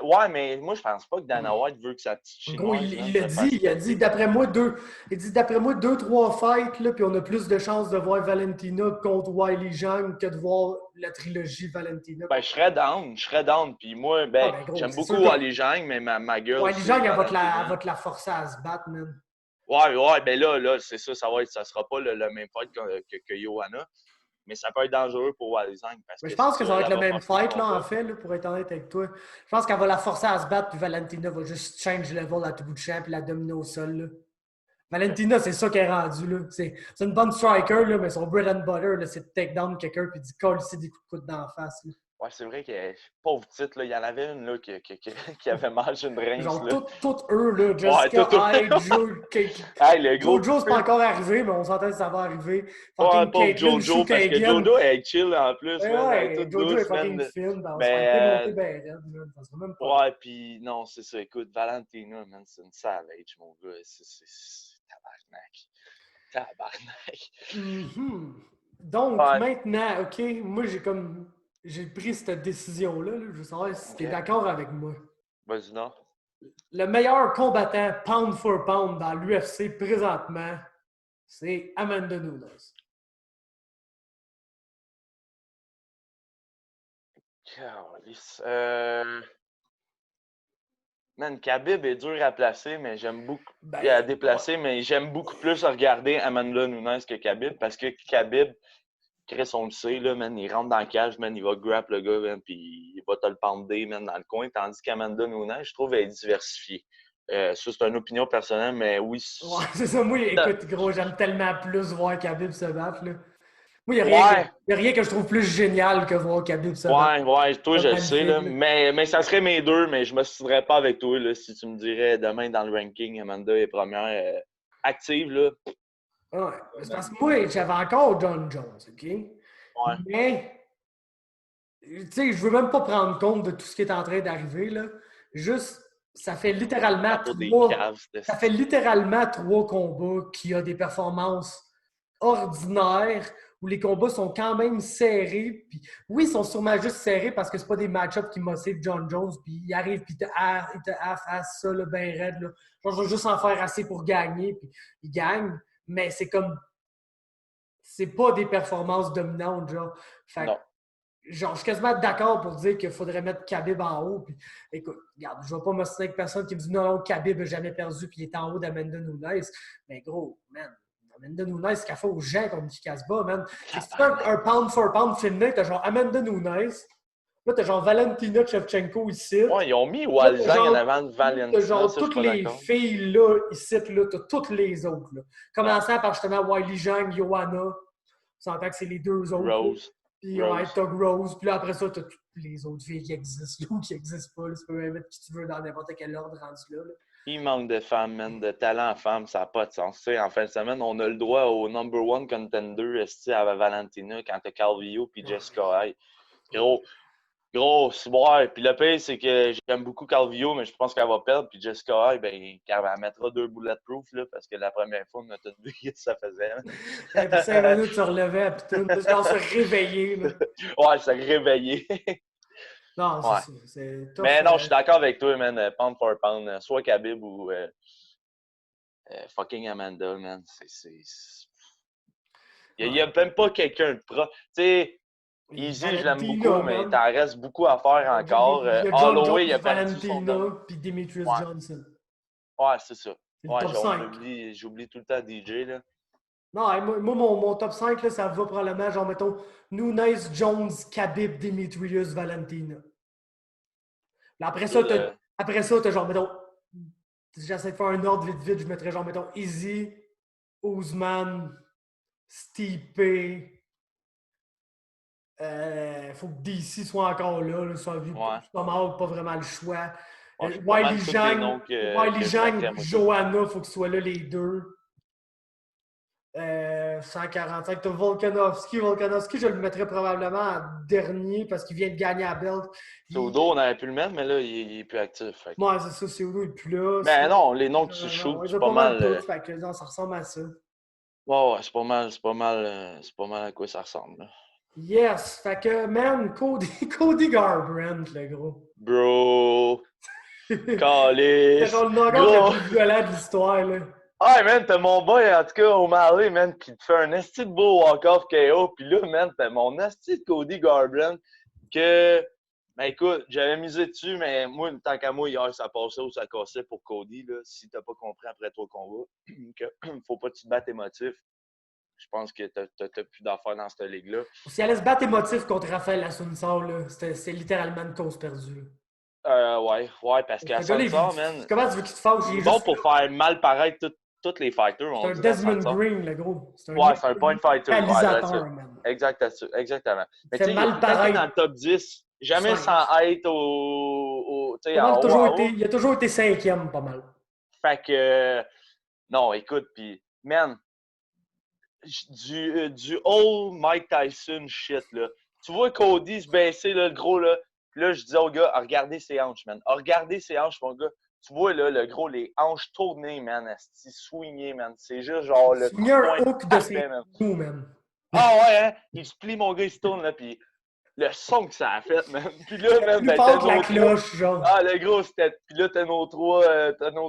Ouais, mais moi, je pense pas que Dana White veut que sa petite En gros, chinoise, man, il l'a se fasse dit, il a dit d'après moi, deux, trois fights, là, puis on a plus de chances de voir Valentina contre Wiley Zhang que de voir la trilogie Valentina. Ben, je serais down. Puis moi, Ah, ben, ben gros, j'aime c'est beaucoup sûr que Wally Zhang, mais ma girl, Wiley c'est Zhang, elle Valentina. va te la forcer à se battre, man. Ouais, ben là, c'est ça, ça sera pas le même fight que Johanna, mais ça peut être dangereux pour Wally Zhang parce Mais que je c'est pense que ça, ça va être elle le va même forcer le fight, là, en combat. fait, là, pour être honnête avec toi. Je pense qu'elle va la forcer à se battre, puis Valentina va juste change level à tout bout de champ, puis la dominer au sol, là. Valentina, c'est ça qu'elle est rendue, là. C'est une bonne striker, là, mais son bread and butter, là, c'est de take down quelqu'un, puis d'y coller des coups de coude dans la face, là. Ouais, c'est vrai que, pauvre titre, là, il y en avait une là, qui avait mangé une rince. Genre, Là. toutes eux, là, Ouais, Jessica, tout. Hyde, Hey, le gros. Jojo, c'est pas encore arrivé, mais on s'entend que ça va arriver. Ouais, Fucking pauvre Caitlyn Jojo, parce que Shukagan. Jojo, elle est chill en plus, Eh man. Elle est toute ouais, Jojo est douce, fucking man. fine, on se fait démonter Mais, ben raide, man. Ça serait même pas. ouais, pis non, c'est ça. Écoute, Valentina, man, c'est une savage, mon gars. C'est tabarnak. Mhm. Donc, Ouais, maintenant, OK, moi, j'ai pris cette décision-là. Là. Je veux savoir si tu es ok. d'accord avec moi. Vas-y, non. Le meilleur combattant pound for pound dans l'UFC présentement, c'est Amanda Nunes. Calisse. Man, Khabib est dur à placer, mais j'aime beaucoup. Ben, À déplacer, mais j'aime beaucoup plus regarder Amanda Nunes que Khabib parce que Khabib, Chris, on le sait, là, man, il rentre dans la cage, man, il va grab le gars, man, puis il va te le pender, man, dans le coin. Tandis qu'Amanda Nunes, je trouve, elle est diversifiée. Ça, c'est une opinion personnelle, mais oui. ouais, c'est ça. Moi, écoute, gros, j'aime tellement plus voir Khabib se battre. Là. Moi, il Ouais, n'y a rien que je trouve plus génial que voir Khabib se battre. ouais, toi, C'est je le sais, là. magnifique, là. Mais ça serait mes deux, mais je me souviendrais pas avec toi, là, si tu me dirais demain dans le ranking, Amanda est première active, là. Ouais. C'est parce que moi, j'avais encore John Jones, OK? Ouais. Mais, tu sais, je veux même pas prendre compte de tout ce qui est en train d'arriver, là. Juste, ça fait littéralement Pour des trois, caves, ça fait littéralement 3 combats qui ont des performances ordinaires, où les combats sont quand même serrés. Puis, oui, ils sont sûrement juste serrés parce que c'est pas des match-ups qui motivent John Jones, puis il arrive, puis il te afface ça, là, ben raide, là. Genre, je veux juste en faire assez pour gagner, puis il gagne. Mais c'est comme c'est pas des performances dominantes, genre. Fait non. genre, je suis quasiment d'accord pour dire qu'il faudrait mettre Khabib en haut. Puis, écoute, regarde, je vais pas m'ostiner avec personne qui me dit non, Khabib n'a jamais perdu puis il est en haut d'Amanda Nunes. Mais gros, man, Amanda Nunes, ce qu'elle fait aux gens contre Nicky Casbah, man. C'est que tu fais un pound for pound filmé, t'as genre Amanda Nunes, là, t'as genre Valentina Shevchenko ici. Ouais, ils ont mis Là, Walzang en avant de t'as Valentina, genre ça, je suis toutes pas les d'accord. filles là, ici, là, t'as toutes les autres. Là. Commençant par justement Wiley Zhang, Johanna. On s'entend que c'est les deux autres. Rose. Puis ouais, t'as Rose. Puis là, après ça, t'as toutes les autres filles qui existent là, ou qui n'existent pas. Là. Tu peux même mettre qui tu veux dans n'importe quel ordre rendu là. Là. Il manque de femmes, man, de talent en femmes, ça n'a pas de sens. Tu sais, en fin de semaine, on a le droit au number one contender à Valentina quand t'as Calvillo puis Jessica Hyde. Gros, c'est bon. Puis le pire, c'est que j'aime beaucoup Calvillo, mais je pense qu'elle va perdre. Puis Jessica Hyde, ben, elle mettra 2 bulletproof, là, parce que la première fois, on a tout vu ce que ça faisait. Et puis 5 minutes, tu relevais, putain. On se réveiller. Là. Ouais, ça réveillé. Non, Ouais. c'est tough. Mais non, je suis d'accord avec toi, man. Pound for pound. Soit Khabib ou fucking Amanda, man. Il n'y a même pas quelqu'un de pro. Tu sais, Easy, je l'aime beaucoup, mais t'en restes beaucoup à faire encore. Il y a John Holloway, il Jones, a perdu son Valentina, domaine. puis Demetrius Ouais. Johnson. Ouais, c'est ça. C'est le Ouais, top 5. j'oublie tout le temps DJ, là. Non, hey, moi mon top 5, là, ça va probablement, genre, mettons, Nunes, Jones, Khabib, Demetrius, Valentina. Là, après ça, t'as genre, mettons, j'essaie de faire un ordre vite, je mettrais genre, mettons, Easy, Ousmane, Stipe. Faut que DC soit encore là, soit vu. Ouais. Pas mal, pas vraiment le choix. Ouais, je suis pas mal Wiley tous les noms que Zhang, je mettrais, moi, Johanna, faut qu'ils soient là les deux. 145. T'as Volkanovski. Volkanovski, je le mettrais probablement en dernier parce qu'il vient de gagner à belt. Cejudo, on aurait pu le mettre, mais là, il est plus actif. Fait que... Ouais, c'est ça, Cejudo il est plus là. Ben non, les noms que tu Non, shoots, ils c'est ont pas pas mal mal. tous, fait que non, ça ressemble à ça. Ouais, c'est pas mal, c'est pas mal à quoi ça ressemble. Là. Yes, fait que, man, Cody Garbrandt, le gros. Bro! C'est Calice! genre le knockout Gros! le plus violent de l'histoire, là. Ah, man, t'as mon boy, en tout cas, O'Malley, man, qui te fait un esti de beau walk-off KO. Puis là, man, t'as mon esti de Cody Garbrandt que, ben écoute, j'avais misé dessus, mais moi, tant qu'à moi, hier, ça passait ou ça cassait pour Cody, là, si t'as pas compris après toi combat, que faut pas que tu te battes émotif. Je pense que t'as plus d'affaires dans cette ligue-là. Si elle allait se battre émotif contre Raphaël Assunção, là, c'est littéralement une cause perdue. Ouais, parce qu'à Sansa, man, comment tu veux qu'il te fâche? il est bon pour faire mal paraître tous les fighters. C'est un Desmond Green, le gros. C'est un point fighter. Réalisateur, man. Exactement. Mais tu sais, il mal est dans le top 10, jamais sans être il a toujours été cinquième, pas mal. Fait que, non, écoute, puis, man, du old Mike Tyson shit, là. Tu vois Cody se baisser, là, le gros, là. Puis là, je disais au gars, regardez ses hanches, man. Regardez ses hanches, mon gars. Tu vois, là, le gros, les hanches tournées, man. Esti swingé, man. C'est juste genre le coin un hook de ses genoux, man. Ah ouais, hein? Il se plie, mon gars, il se tourne, là, puis le son que ça a fait, man. Puis là, man, ben, t'as la cloche, genre. Ah, le gros, c'était... Puis là, t'as nos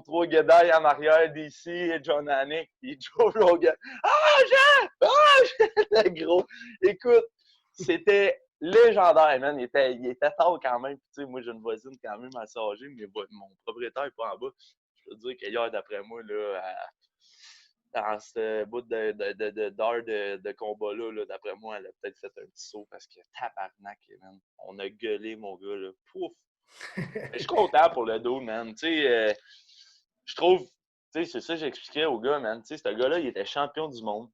trois Guédailles en arrière, DC et John Anik, puis Joe Rogan. Ah, Jean! Le gros. Écoute, c'était légendaire, man. Il était tard quand même. Tu sais, moi, j'ai une voisine quand même assez âgée, mais mon propriétaire n'est pas en bas. Je veux dire qu'hier, d'après moi, là, dans ce bout d'heure de combat-là, là, d'après moi, elle a peut-être fait un petit saut parce que tabarnak, man. On a gueulé, mon gars, là. Pouf! Je suis content pour le dos, man. Tu sais, je trouve, tu sais, c'est ça que j'expliquais au gars, man. Tu sais, ce gars-là, il était champion du monde.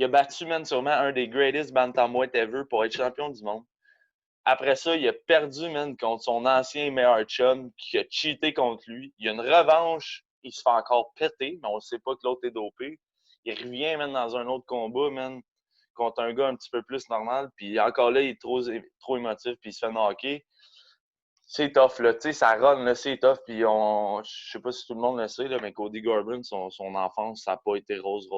Il a battu, man, sûrement un des greatest bantamweight ever pour être champion du monde. Après ça, il a perdu, man, contre son ancien meilleur chum qui a cheaté contre lui. Il y a une revanche. Il se fait encore péter, mais on ne sait pas que l'autre est dopé. Il revient, man, dans un autre combat, man, contre un gars un petit peu plus normal. Puis encore là, il est trop émotif, puis il se fait knocker. C'est tough, là. Tu sais, ça run, là, c'est tough. Puis je sais pas si tout le monde le sait, là, mais Cody Garbrandt, son enfance, ça n'a pas été rose,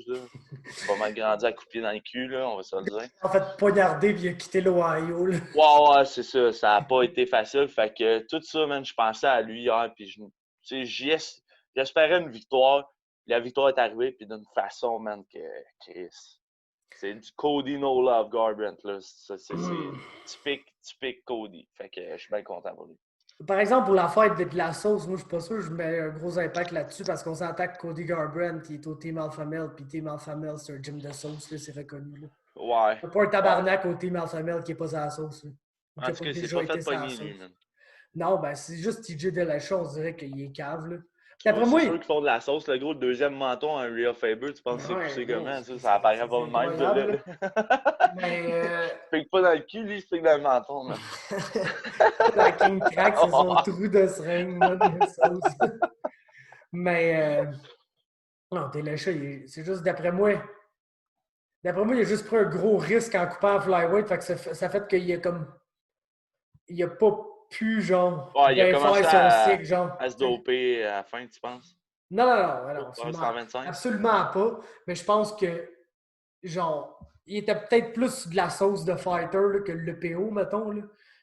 là. Il a pas mal grandi à coups de pied dans le cul, là, on va se le dire. En fait, poignardé, puis il a quitté l'Ohio, là. Ouais, c'est ça. Ça n'a pas été facile. Fait que tout ça, man, je pensais à lui hier, puis j'espérais une victoire. La victoire est arrivée, puis d'une façon, man, que c'est du Cody No Love Garbrandt, là. C'est typique Cody. Fait que je suis bien content pour lui. Par exemple, pour la fête de la sauce, moi, je suis pas sûr que je mets un gros impact là-dessus parce qu'on s'entend que Cody Garbrandt, il est au Team Alpha Male, puis Team Alpha Male, c'est un gym de sauce, là, c'est reconnu, là. Ouais. Il n'y a pas un tabarnak au Team Alpha Male qui n'est pas à la sauce, là. En tout cas, c'est pas fait pogner, lui, man. Non, ben, c'est juste TJ Dillashaw, on dirait qu'il est cave, là. D'après moi, c'est ceux qui font de la sauce, le gros, le deuxième menton à Rhea Faber, tu penses que c'est poussé comment? Ça apparaît pas le même, là. Mais. Il pique pas dans le cul, lui, il se pique dans le menton, man. La King Crack, c'est son trou de seringue, là, de sauce. Mais. Non, Dillashaw, c'est juste d'après moi. D'après moi, il a juste pris un gros risque en coupant en flyweight, fait que ça fait qu'il a comme. Il a pas pu, genre. Ouais, il a commencé cycle, genre, à se doper à la fin, tu penses? Non, absolument pas. Mais je pense que, genre, il était peut-être plus de la sauce de fighter là, que l'EPO, mettons. Là.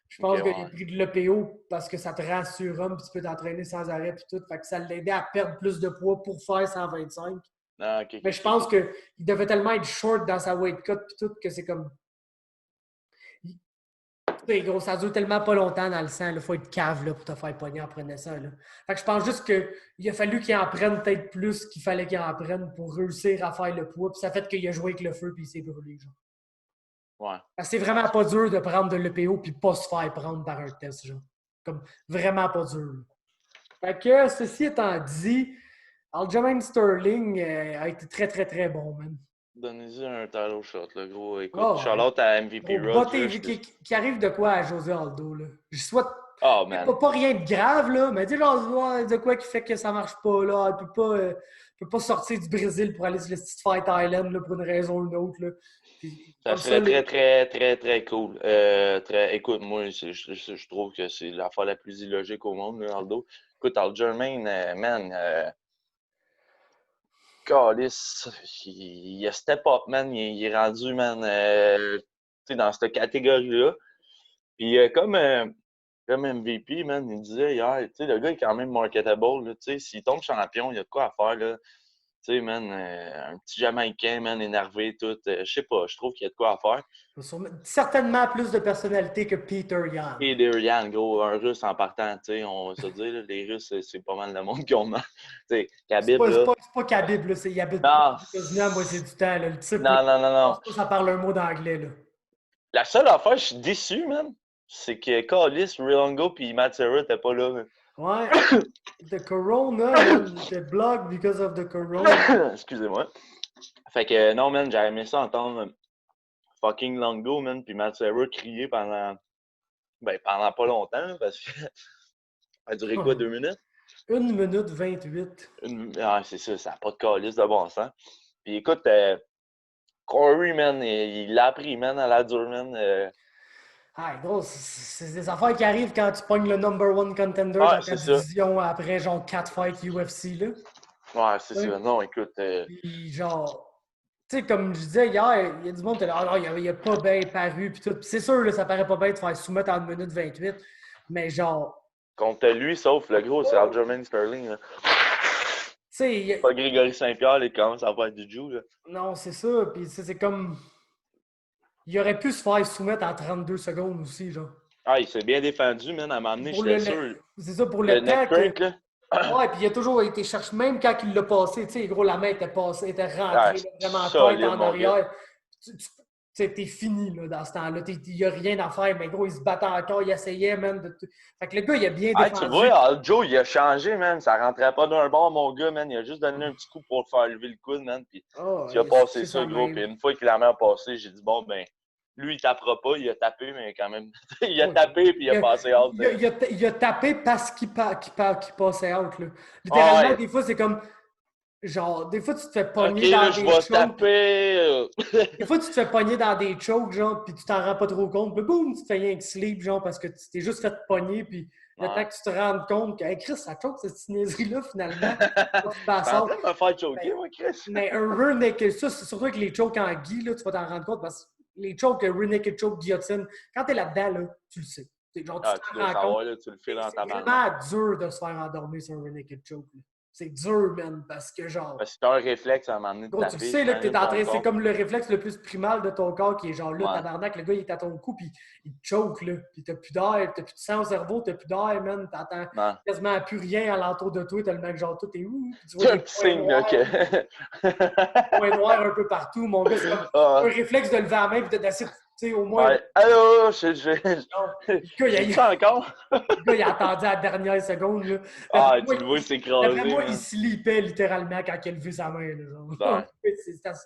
Je pense qu'il a pris de l'EPO parce que ça te rend surhomme, puis tu peux t'entraîner sans arrêt, puis tout. Fait que ça l'aidait à perdre plus de poids pour faire 125. Mais je pense qu'il devait tellement être short dans sa weight cut, puis tout, que c'est comme. Gros, ça dure tellement pas longtemps dans le sang. Il faut être cave là, pour te faire pogner en prenant ça. Là. Fait que je pense juste qu'il a fallu qu'il en prenne peut-être plus qu'il fallait qu'il en prenne pour réussir à faire le poids. Puis ça fait qu'il a joué avec le feu puis il s'est brûlé. Genre. Ouais. Parce que c'est vraiment pas dur de prendre de l'EPO puis pas se faire prendre par un test. Genre. Comme vraiment pas dur. Là. Fait que ceci étant dit, Aljamain Sterling a été très très très bon, man. Donnez-y un title shot, le gros. Écoute, Charlotte à MVP Road. Qui arrive de quoi à José Aldo, là? Je souhaite Oh, Pas, man. pas rien de grave, là, mais tu sais, genre, ouais, de quoi qui fait que ça marche pas, là. Elle peut pas sortir du Brésil pour aller sur le Street Fight Island, là, pour une raison ou une autre, là. Puis, Ça comme ça, serait là, très, très, très, très cool. Écoute, moi, je trouve que c'est l'affaire la plus illogique au monde, là, Aldo. Écoute, Aljamain, man, Calisse, il a step up, man. Il est rendu, man, tu sais, dans cette catégorie-là. Puis comme MVP, man, il disait hier, tu sais, le gars est quand même marketable, là, tu sais, s'il tombe champion, il y a de quoi à faire, là. Tu sais, man, un petit Jamaïcain, man, énervé, tout. Je sais pas, je trouve qu'il y a de quoi à faire. certainement plus de personnalité que Peter Yan. Et Durian, gros, un Russe en partant, tu sais, on va se dire, là, les Russes, c'est pas mal le monde qui ont mal. Tu sais, C'est Khabib, pas, c'est là. pas, c'est pas Khabib, là. Il habite pas Non, aux États-Unis à moitié du temps, là. Le type, là, non, non, non, je pense non. pas que ça parle un mot d'anglais, là. La seule affaire, je suis déçu, man, c'est que Callis, Rilongo puis Matsera t'es pas là. Ouais. The Corona, man. Il était blocked because of the Corona. Excusez-moi. Fait que non, man, j'aurais aimé ça entendre fucking Longo, man, puis Matsera crier pendant pas longtemps, parce que ça a duré quoi, 2 minutes? 1 minute 28. Ah, c'est ça n'a pas de calice de bon sens. Puis écoute, Corey, man, il l'a appris, man, à la dure, man. Ah, gros, c'est des affaires qui arrivent quand tu pognes le number one contender Ouais, dans ta c'est ça. division après genre 4 fights UFC, là. Ouais, c'est Ouais. ça. Non, écoute. Puis genre, tu sais, comme je disais hier, il y a du monde qui est là, ah non, il a pas bien paru, puis tout. Puis c'est sûr, là, ça paraît pas bien de faire soumettre en 1 minute 28, mais genre, Contre lui, sauf le gros, c'est Aljamain Sterling. Là. tu sais, Pas Grégory Saint-Pierre, il commence à faire du jiu. Là. non, c'est ça, puis tu sais, c'est comme, il aurait pu se faire soumettre en 32 secondes aussi, genre. Ah, il s'est bien défendu, man. À m'amener, Pour j'étais sûr. C'est ça, pour Le le temps neck que. crank, là. Ouais, puis il a toujours été cherché, même quand il l'a passé, tu sais, gros, la main était passée, était Ah, rentrée, là, vraiment solide, tête en mon gars. arrière. Tu sais, t'es fini, là, dans ce temps-là. Il n'y a rien à faire, mais gros, il se battait encore, il essayait, même. Fait que le gars, il a bien Ah, tu défendu. vois, Aljo, il a changé, man. Ça rentrait pas d'un bord, mon gars, man. Il a juste donné un petit coup pour le faire lever le coude, man. Puis Oh, il a passé c'est ça, sa gros. main. Puis une fois qu'il la main a passé, j'ai dit, bon, ben, lui, il tapera pas. Il a tapé, mais quand même. Il a Oh, tapé, puis il a passé out. il a tapé parce qu'il passait out, là. Ah, Littéralement, ouais. des fois, c'est comme. Genre, des fois, tu te fais Ok, pogner là, dans je des vais chokes. taper. Des fois, tu te fais pogner dans des chokes, genre, puis tu t'en rends pas trop compte. Puis boum, tu te fais rien que sleep, genre, parce que tu t'es juste fait pogner, puis le temps Ouais. que tu te rendes compte que, hey, Chris, ça choke, cette niaiserie-là, finalement. Tu passes T'es en out. train de me faire choquer, moi, Chris. Mais un rear naked, ça, c'est surtout avec les chokes en gui, là, tu vas t'en rendre compte, parce que les chokes, rear naked choke, guillotine, quand t'es là-dedans, là, tu le sais. Genre, tu Ah, tu t'en dois rends compte. savoir, là, tu le files dans C'est ta main. vraiment dur de se faire endormir sur un rear naked choke. Là. C'est dur, man, parce que, genre. Parce que t'as un réflexe à un moment donné de Gros, tu le taper, sais là, que t'es j'imagine, en ton train. C'est corps. comme le réflexe le plus primal de ton corps qui est genre là, Ouais. tabarnak, le gars il est à ton cou, puis il te choke, là. Puis t'as plus d'air, t'as plus de sang au cerveau, t'as plus d'air, man. T'entends Ouais. quasiment plus rien alentour de toi, tellement que genre tout est où, puis tu vois C'est un des petit points signe, là, noirs, que. points noirs un peu partout. Mon gars, c'est comme Ah, un réflexe de lever la main, puis d'essayer, tu sais, au moins. ouais. Allô, Le gars, j'ai ça encore? le gars, il a attendu à la dernière seconde, là. Ah, D'après moi, tu le vois d'après s'écraser, moi, il man. slipait littéralement quand il a levé sa main, là. Genre. Ouais.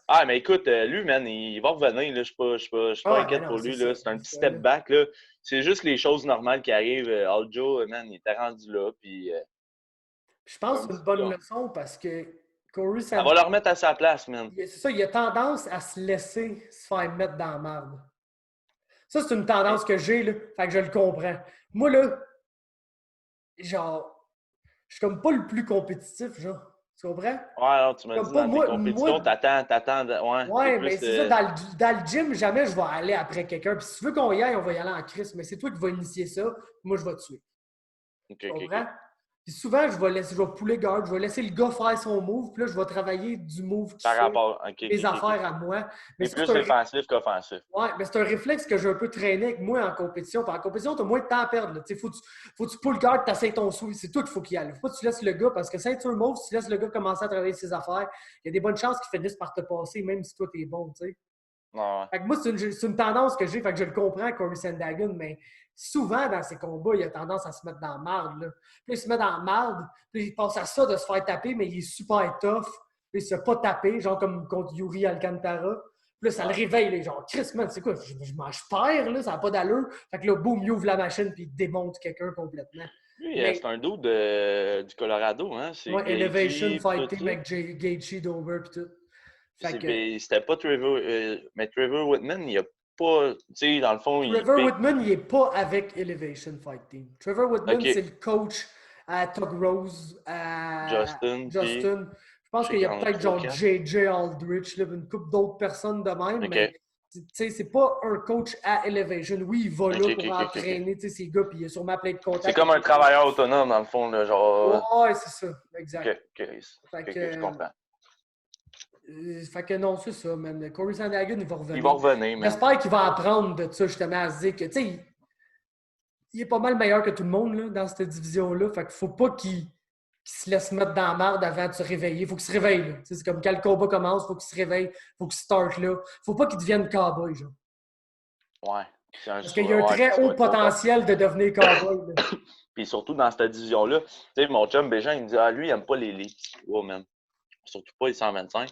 Ah, mais écoute, lui, man, il va revenir, là. Je suis pas Ah, inquiète ben pour non, lui, c'est là. ça. C'est un petit step back, là. C'est juste les choses normales qui arrivent. Aljo, man, il était rendu là, puis Je pense que comme c'est une dit, bonne là, leçon parce que Corey ça va le remettre à sa place, man. c'est ça, il a tendance à se laisser se faire mettre dans la marde. Ça, c'est une tendance que j'ai, là. Fait que je le comprends. Moi, là, genre, je suis comme pas le plus compétitif, genre. Tu comprends? Ouais, non, tu m'as Comme dit pas dans tes compétitions, moi, t'attends, ouais, t'es ouais, mais plus. c'est ça, dans le gym, jamais je vais aller après quelqu'un. Puis si tu veux qu'on y aille, on va y aller en crise. Mais c'est toi qui vas initier ça, moi, je vais te tuer. Ok, Tu ok, comprends? ok. Puis souvent, je vais pouler guard, je vais laisser le gars faire son move, puis là, je vais travailler du move qui Par fait rapport. Ok, mes ok, ok, ok. affaires à moi. Mais T'es ça, plus c'est un, défensif qu'offensif. ouais, mais c'est un réflexe que j'ai un peu traîné avec moi en compétition. Puis en compétition, tu as moins de temps à perdre. Il faut que tu pull guard, tu essaies ton sou. C'est toi qu'il faut qu'il y aille. Faut pas que tu laisses le gars, parce que ceinture mauve, si tu laisses le gars commencer à travailler ses affaires, il y a des bonnes chances qu'il finisse par te passer, même si toi, tu es bon. T'sais. Ouais. Fait que moi, c'est une tendance que j'ai, fait que je le comprends, Corey Sandhagen, mais souvent dans ces combats, il a tendance à se mettre dans la marde. Là. Puis il se met dans la marde, puis il pense à ça de se faire taper, mais il est super tough. Puis il se fait pas taper, genre comme contre Yuri Alcantara. Puis là, ça le réveille, là, genre, Chris, man, c'est quoi? Je perds, là, ça n'a pas d'allure. Fait que là, boum, il ouvre la machine puis il démonte quelqu'un complètement. Lui, Mais, c'est un dude du Colorado, hein? C'est ouais, Elevation Gaethje, Fight tout Team ça. avec Gaethje, Dober puis tout. Fait que C'était pas Trevor... mais Trevor Whitman, il a pas... Tu sais, dans le fond, il Trevor pique. Whitman, il n'est pas avec Elevation Fight Team. Trevor Whitman, OK. c'est le coach à Tug Rose, à Justin, puis... Je pense Je sais qu'il y a qu'il y en a peut-être genre 3-4. JJ Aldrich, là, une couple d'autres personnes de même, OK. mais tu sais, c'est pas un coach à Elevation. Oui, il va là OK, pour OK, OK, OK. entraîner ces gars, puis il a sûrement plein de contacts. C'est comme un travailleur autonome, dans le fond, là, genre... Ouais, c'est ça, exact. OK, je comprends. Fait que non, c'est ça, man. Corey Sandhagen, il va revenir. Il va revenir, man. J'espère qu'il va apprendre de ça, justement, à se dire que, tu sais, il est pas mal meilleur que tout le monde là, dans cette division-là. Fait qu'il faut pas qu'il se laisse mettre dans la marde avant de se réveiller. Il faut qu'il se réveille. Là. C'est comme quand le combat commence, il faut qu'il se réveille, il faut qu'il start là. Faut pas qu'il devienne cowboy, genre. Ouais. Parce qu'il y a un très haut potentiel de devenir cowboy. Puis surtout dans cette division-là, tu sais, mon chum Bégin, il me dit, ah, lui, il aime pas les petits poids, man. Surtout pas les 125.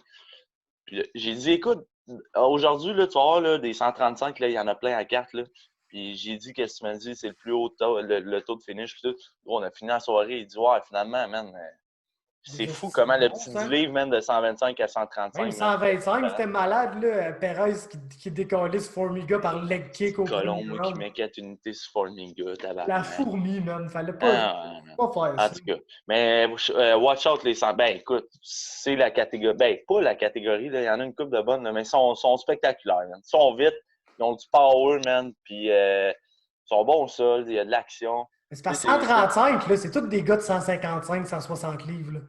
Puis là, j'ai dit, écoute, aujourd'hui, là, tu vas voir, là, des 135, là, il y en a plein à carte, là. Puis j'ai dit, qu'est-ce que tu m'as dit, c'est le plus haut taux, le taux de finish. Puis tout. On a fini la soirée, il dit, ouais, finalement, man, c'est fou comment le petit du livre, man, de 125 à 135. Même 125, c'était malade, là. Perez qui décollait ce Formiga par leg kick au Colomb, premier moi, round. qui met 4 unités sur Formiga, tabac. La fourmi, man. Fallait pas faire ça. En tout cas. Mais watch out les 100. Ben, écoute, c'est la catégorie. Ben, pas la catégorie, là. Il y en a une couple de bonnes, là, mais ils sont spectaculaires, man. Ils sont vite, ils ont du power, man. Puis, ils sont bons au sol, il y a de l'action. C'est parce que 135, là, c'est tous des gars de 155, 160 livres, là.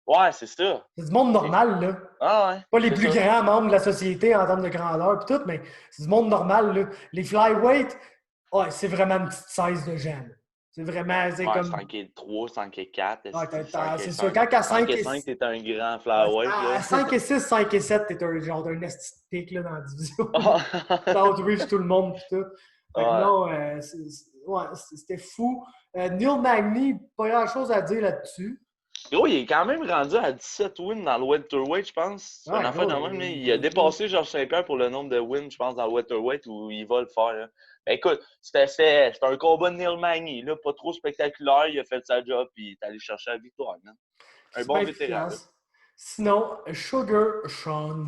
Ouais, c'est ça. C'est du monde normal, là. Ah ouais. Pas les plus grands membres de la société en termes de grandeur pis tout, mais c'est du monde normal, là. Les flyweight, ouais, c'est vraiment une petite size de gemme. C'est vraiment, c'est comme... 5 et 3, 5 et 4. C'est sûr, quand à 5 et 5, t'es un grand flyweight. À 5 et 6, 5 et 7, t'es un genre d'un esti de pic, là, dans la division. T'outreach tout le monde pis tout. Fait que non, c'était fou. Neil Magny, pas grand-chose à dire là-dessus. Gros, il est quand même rendu à 17 wins dans le welterweight, je pense. C'est une affaire de même. Il a dépassé Georges Saint-Pierre pour le nombre de wins, je pense, dans le welterweight où il va le faire. Là. Ben, écoute, c'était un combat de Neil Magny, là, pas trop spectaculaire. Il a fait sa job et il est allé chercher la victoire. Man. Un bon vétéran. Sinon, Sugar Sean.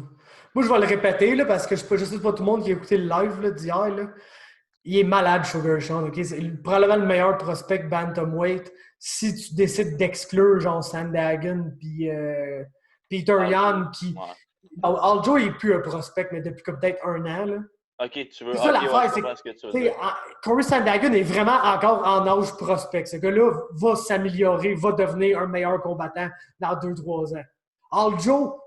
Moi, je vais le répéter là, parce que je sais pas tout le monde qui a écouté le live d'hier. Il est malade, Sugar Sean. Okay? C'est probablement le meilleur prospect bantamweight. Si tu décides d'exclure genre Sandhagen puis Peter Yan qui... Aljo, il n'est plus un prospect, mais depuis peut-être 1 an. Là. OK, tu veux... C'est ça l'affaire, c'est que Corey Sandhagen est vraiment encore en âge prospect. Ce gars-là va s'améliorer, va devenir un meilleur combattant dans 2-3 ans. Aljo,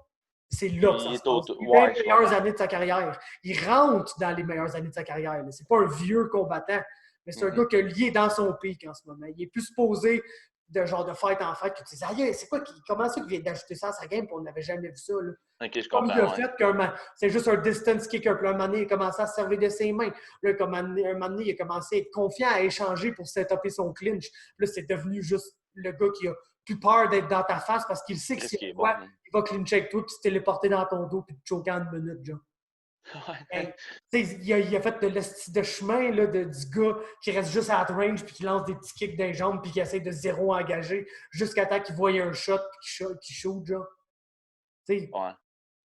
c'est là que ça se passe. Il a les meilleures années de sa carrière. Il rentre dans les meilleures années de sa carrière. C'est pas un vieux combattant. Mais c'est un gars qui est lié dans son pic en ce moment. Il est plus supposé de genre de fight en fight que tu dis, c'est quoi, comment ça qu'il vient d'ajouter ça à sa game et on n'avait jamais vu ça. Là. OK, je comprends. Comme il a fait c'est juste un distance kicker. Puis un moment donné, il a commencé à se servir de ses mains. Là, un moment donné, il a commencé à être confiant à échanger pour setuper son clinch. Là, c'est devenu juste le gars qui a plus peur d'être dans ta face parce qu'il sait que s'il il va clincher avec toi puis se téléporter dans ton dos puis te choquer en 1 minute, genre. Ouais. Il a fait de chemin là, du gars qui reste juste à range puis qui lance des petits kicks des jambes puis qui essaie de zéro engager jusqu'à temps qu'il voie un shot puis qu'il shoot, genre. Ouais.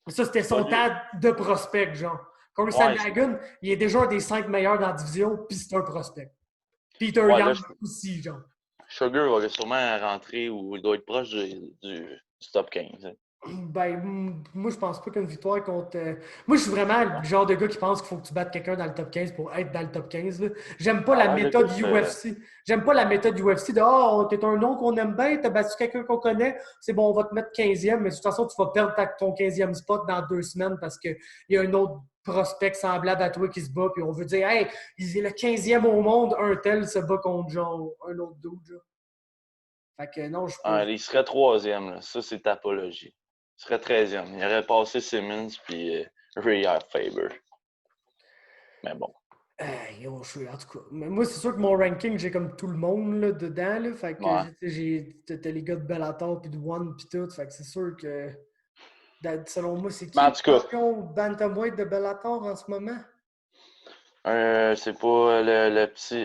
Ça, c'était son temps de prospect, genre. Corey Sandhagen, il est déjà un des 5 meilleurs dans la division puis c'est un prospect. Peter Yan aussi, genre. Sugar va sûrement rentrer ou il doit être proche du top 15. Ben, moi, je pense pas qu'une victoire contre... Moi, je suis vraiment le genre de gars qui pense qu'il faut que tu battes quelqu'un dans le top 15 pour être dans le top 15. Là. J'aime pas la méthode UFC. J'aime pas la méthode UFC de t'es un nom qu'on aime bien, t'as battu quelqu'un qu'on connaît, c'est bon, on va te mettre 15e, mais de toute façon, tu vas perdre ton 15e spot dans 2 semaines parce qu'il y a un autre prospect semblable à toi qui se bat, puis on veut dire, hey, il est le 15e au monde, un tel se bat contre genre un autre dude. Genre. Fait que non, il serait 3e, là. Ça, c'est tapologie. Il serait 13e. Il aurait passé Simmons puis Ray Faber. Mais bon. En tout cas, moi, c'est sûr que mon ranking, j'ai comme tout le monde là, dedans. Là, fait que t'as les gars de Bellator puis de One puis tout. Fait que c'est sûr que Selon moi, c'est qui Mais en le tout cas, champion bantamweight de Bellator en ce moment? c'est pas le petit.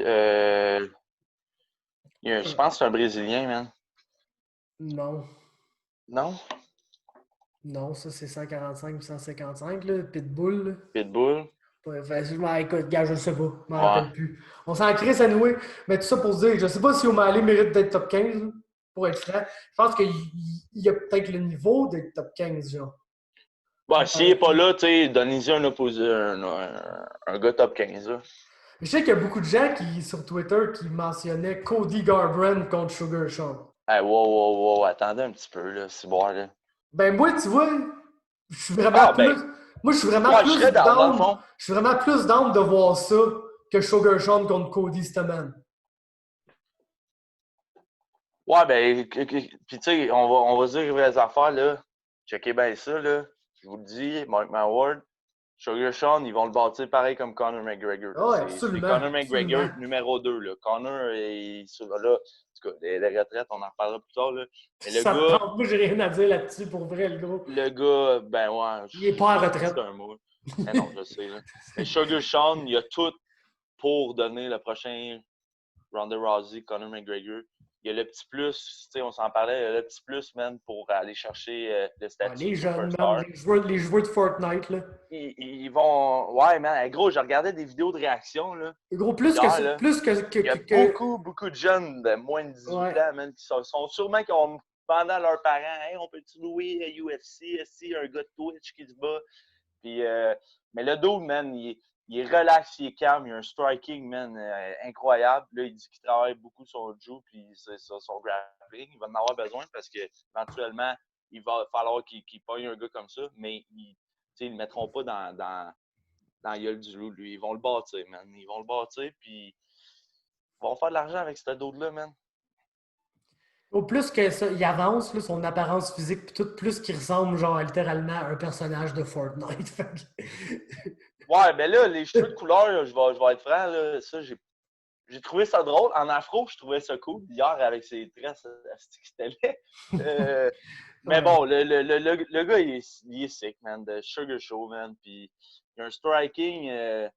Je pense que c'est un Brésilien, man. Non. Non? Non, ça c'est 145 et 155, là, Pitbull. Là. Pitbull? Ouais, écoute, gars, je ne sais pas, je m'en Ouais. rappelle plus. On s'en crée à nouer, mais tout ça pour se dire, je ne sais pas si O'Malley mérite d'être top 15, là, pour être franc. Je pense qu'il y a peut-être le niveau d'être top 15, genre. Bon, s'il n'est pas là, tu sais, donnez-y un gars top 15, là. Je sais qu'il y a beaucoup de gens sur Twitter qui mentionnaient Cody Garbrandt contre Sugar Sean. Hey, wow, attendez un petit peu, là, c'est bon, là. Ben moi, tu vois, je suis vraiment Ah, ben, plus. Moi, je suis vraiment ouais, je serais plus dans le down. fond. Je suis vraiment plus down de voir ça que Sugar Sean contre Cody Staman. Ouais, ben, puis tu sais, on va se dire les vraies affaires, là. Checkez bien ça, là. Je vous le dis, Mark my word. Sugar Sean, ils vont le bâtir pareil comme Conor McGregor. Ah ouais, C'est absolument. Conor McGregor Absolument. numéro 2, là. Conor, là, en tout cas, les retraites, on en reparlera plus tard, là. Mais Ça me tente. Moi, j'ai rien à dire là-dessus pour vrai, le gros. le gars, ben ouais, Il est pas en retraite. c'est un mot. Mais non, je sais, là. Mais Sugar Sean, il a tout pour donner le prochain Ronda Rousey, Conor McGregor. Il y a le petit plus, tu sais, on s'en parlait, il y a le petit plus, man, pour aller chercher le Ouais, statut les de jeunes, superstar. man, les joueurs de Fortnite, là. Ils vont. Ouais, man, gros, je regardais des vidéos de réaction, là. Gros, plus Hier, que, là. plus que, Il y a beaucoup de jeunes de moins de 18 Ouais. ans, man, qui sont sûrement qui ont demandé à leurs parents, hey, on peut-tu louer UFC, si un gars de Twitch qui se bat. Puis, mais le dude, man, il est relax, il est calme, il a un striking, man, incroyable. Là, il dit qu'il travaille beaucoup sur le jiu, puis son grappling. Il va en avoir besoin parce qu'éventuellement, il va falloir qu'il pogne un gars comme ça, mais ils le mettront pas dans la gueule du loup, lui. Ils vont le bâtir, man. Ils vont le bâtir, puis ils vont faire de l'argent avec ce dude-là, man. Au plus que ça, il avance, là, son apparence physique, pis tout, plus qu'il ressemble, genre, littéralement à un personnage de Fortnite. Ouais, ben là, les cheveux de couleur, là, je vais être franc, là, ça, j'ai trouvé ça drôle. En afro, je trouvais ça cool. Hier, avec ses tresses, c'était laid. Mais bon, le gars, il est sick, man. De Sugar Show, man. Puis il a un striking, tu